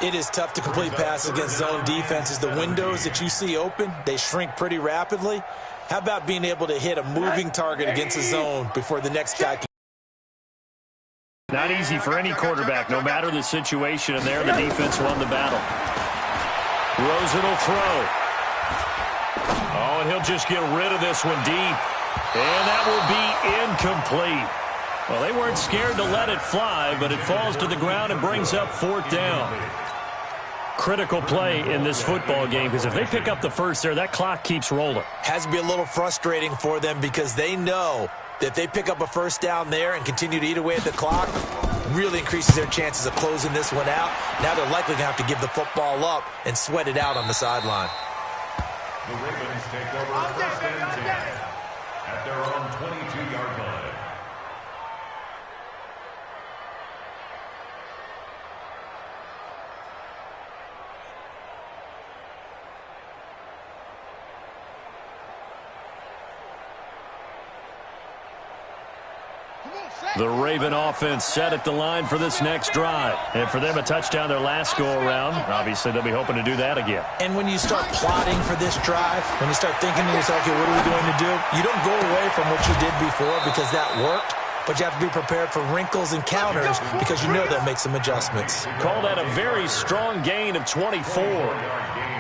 It is tough to complete passes against zone defenses. The windows that you see open, they shrink pretty rapidly. How about being able to hit a moving target against a zone before the next guy can?
Not easy for any quarterback, no matter the situation, and there the defense won the battle. Rosen will throw. Oh, and he'll just get rid of this one deep. And that will be incomplete. Well, they weren't scared to let it fly, but it falls to the ground and brings up 4th down. Critical play in this football game, because if they pick up the first there, that clock keeps rolling.
Has to be a little frustrating for them because they know that if they pick up a first down there and continue to eat away at the clock, really increases their chances of closing this one out. Now they're likely going to have to give the football up and sweat it out on the sideline.
The Ravens take over 1st and 10 at their own 22-yard line.
The Raven offense set at the line for this next drive. And for them, a touchdown their last go-around. Obviously, they'll be hoping to do that again.
And when you start plotting for this drive, when you start thinking to yourself, okay, what are we going to do? You don't go away from what you did before because that worked. But you have to be prepared for wrinkles and counters because you know they'll make some adjustments.
Call that a very strong gain of 24.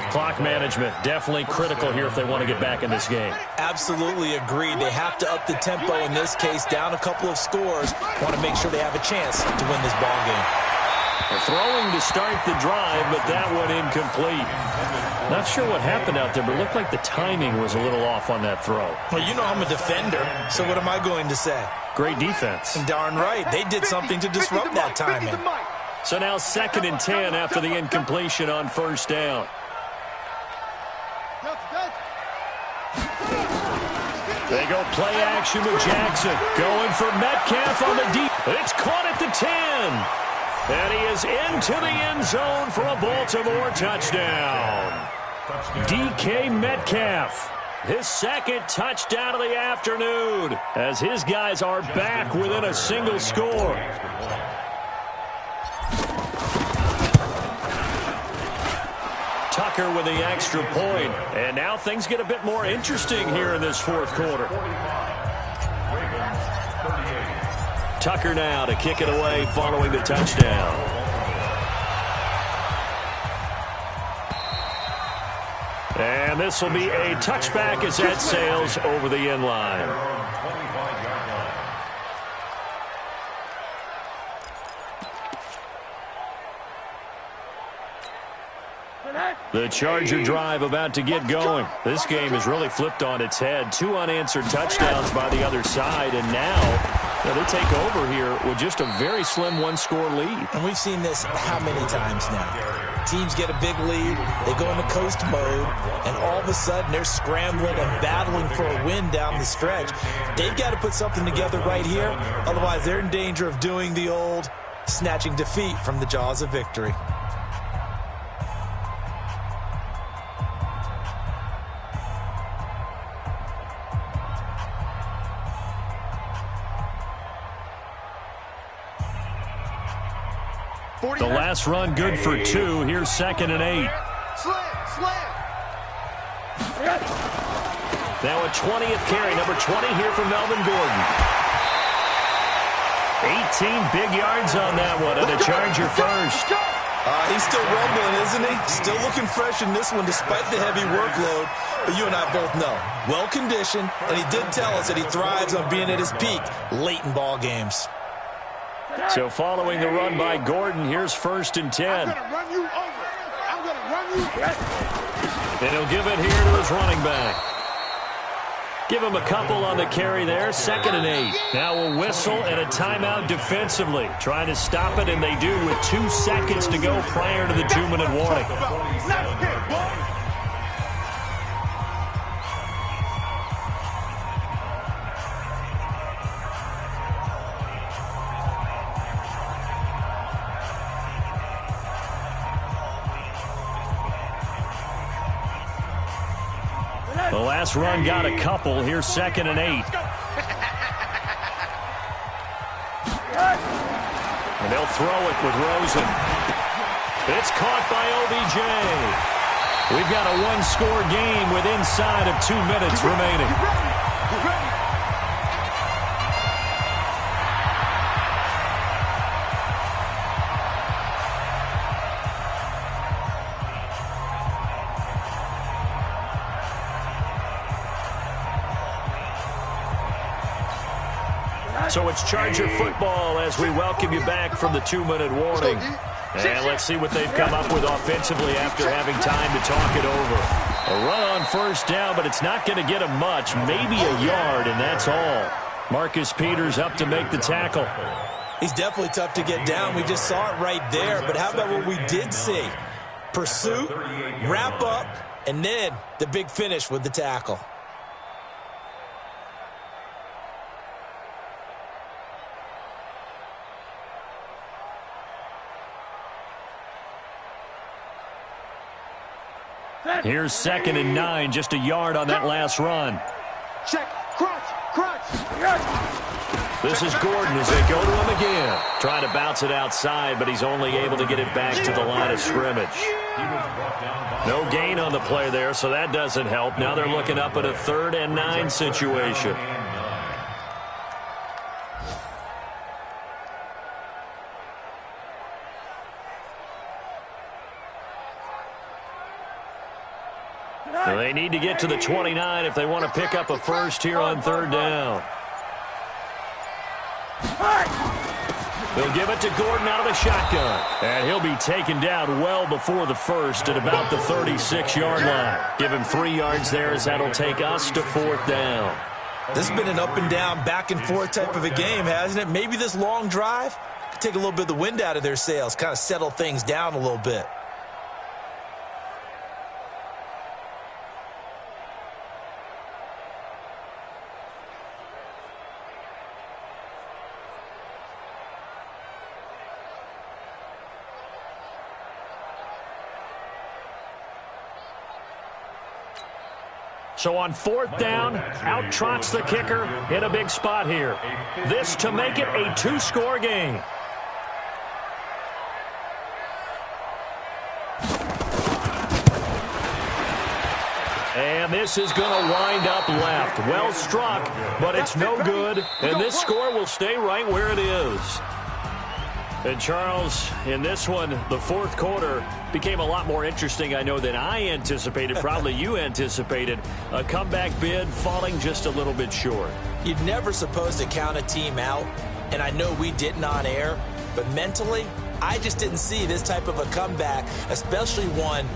Clock management definitely critical here if they want to get back in this game.
Absolutely agree. They have to up the tempo in this case, down a couple of scores. Want to make sure they have a chance to win this ball game.
They're throwing to start the drive, but that one incomplete. Not sure what happened out there, but it looked like the timing was a little off on that throw.
Well, you know I'm a defender, so what am I going to say?
Great defense.
And darn right, they did something to disrupt that timing.
So now 2nd and 10 after the incompletion on 1st down. They go play action with Jackson. Going for Metcalf on the deep. It's caught at the 10. And he is into the end zone for a Baltimore touchdown. DK Metcalf, his 2nd touchdown of the afternoon, as his guys are back within a single score. kicker with the extra point. And now things get a bit more interesting here in this fourth quarter. Tucker now to kick it away following the touchdown. And this will be a touchback as that sails over the end line. The Charger drive about to get going. This game is really flipped on its head. 2 unanswered touchdowns by the other side, and now they take over here with just a very slim one-score lead.
And we've seen this how many times now? Teams get a big lead, they go into coast mode, and all of a sudden they're scrambling and battling for a win down the stretch. They've got to put something together right here, otherwise they're in danger of doing the old snatching defeat from the jaws of victory.
The last run good for 2. Here's 2nd and 8. Now a 20th carry, number 20 here for Melvin Gordon. 18 big yards on that one, and a Charger first.
He's still rumbling, isn't he? Still looking fresh in this one despite the heavy workload. But you and I both know, well-conditioned, and he did tell us that he thrives on being at his peak late in ball games.
So following the run by Gordon, here's 1st and 10.
I'm going to run you over. I'm going to run you.
And he'll give it here to his running back. Give him a couple on the carry there. 2nd and 8. Now a whistle and a timeout defensively. Trying to stop it, and they do with 2 seconds to go prior to the 2-minute warning. The last run got a couple. Here's 2nd and 8. And they'll throw it with Rosen. It's caught by OBJ. We've got a one-score game with inside of 2 minutes remaining. So it's Charger football as we welcome you back from the 2-minute warning. And let's see what they've come up with offensively after having time to talk it over. A run on 1st down, but it's not going to get him much. Maybe a yard, and that's all. Marcus Peters up to make the tackle.
He's definitely tough to get down. We just saw it right there. But how about what we did see? Pursuit, wrap up, and then the big finish with the tackle.
Here's 2nd and 9, just a yard on that last run.
Check, crunch.
This is Gordon as they go to him again. Trying to bounce it outside, but he's only able to get it back to the line of scrimmage. No gain on the play there, so that doesn't help. Now they're looking up at a 3rd and 9 situation. So they need to get to the 29 if they want to pick up a first here on 3rd down. They'll give it to Gordon out of the shotgun. And he'll be taken down well before the first at about the 36-yard line. Give him 3 yards there as that'll take us to 4th down.
This has been an up-and-down, back-and-forth type of a game, hasn't it? Maybe this long drive could take a little bit of the wind out of their sails, kind of settle things down a little bit.
So on 4th down, out trots the kicker in a big spot here. This to make it a 2-score game. And this is going to wind up left. Well struck, but it's no good. And this score will stay right where it is. And Charles, in this one, the fourth quarter became a lot more interesting, I know, than I anticipated. Probably you anticipated. A comeback bid falling just a little bit short.
You're never supposed to count a team out, and I know we didn't on air, but mentally, I just didn't see this type of a comeback, especially one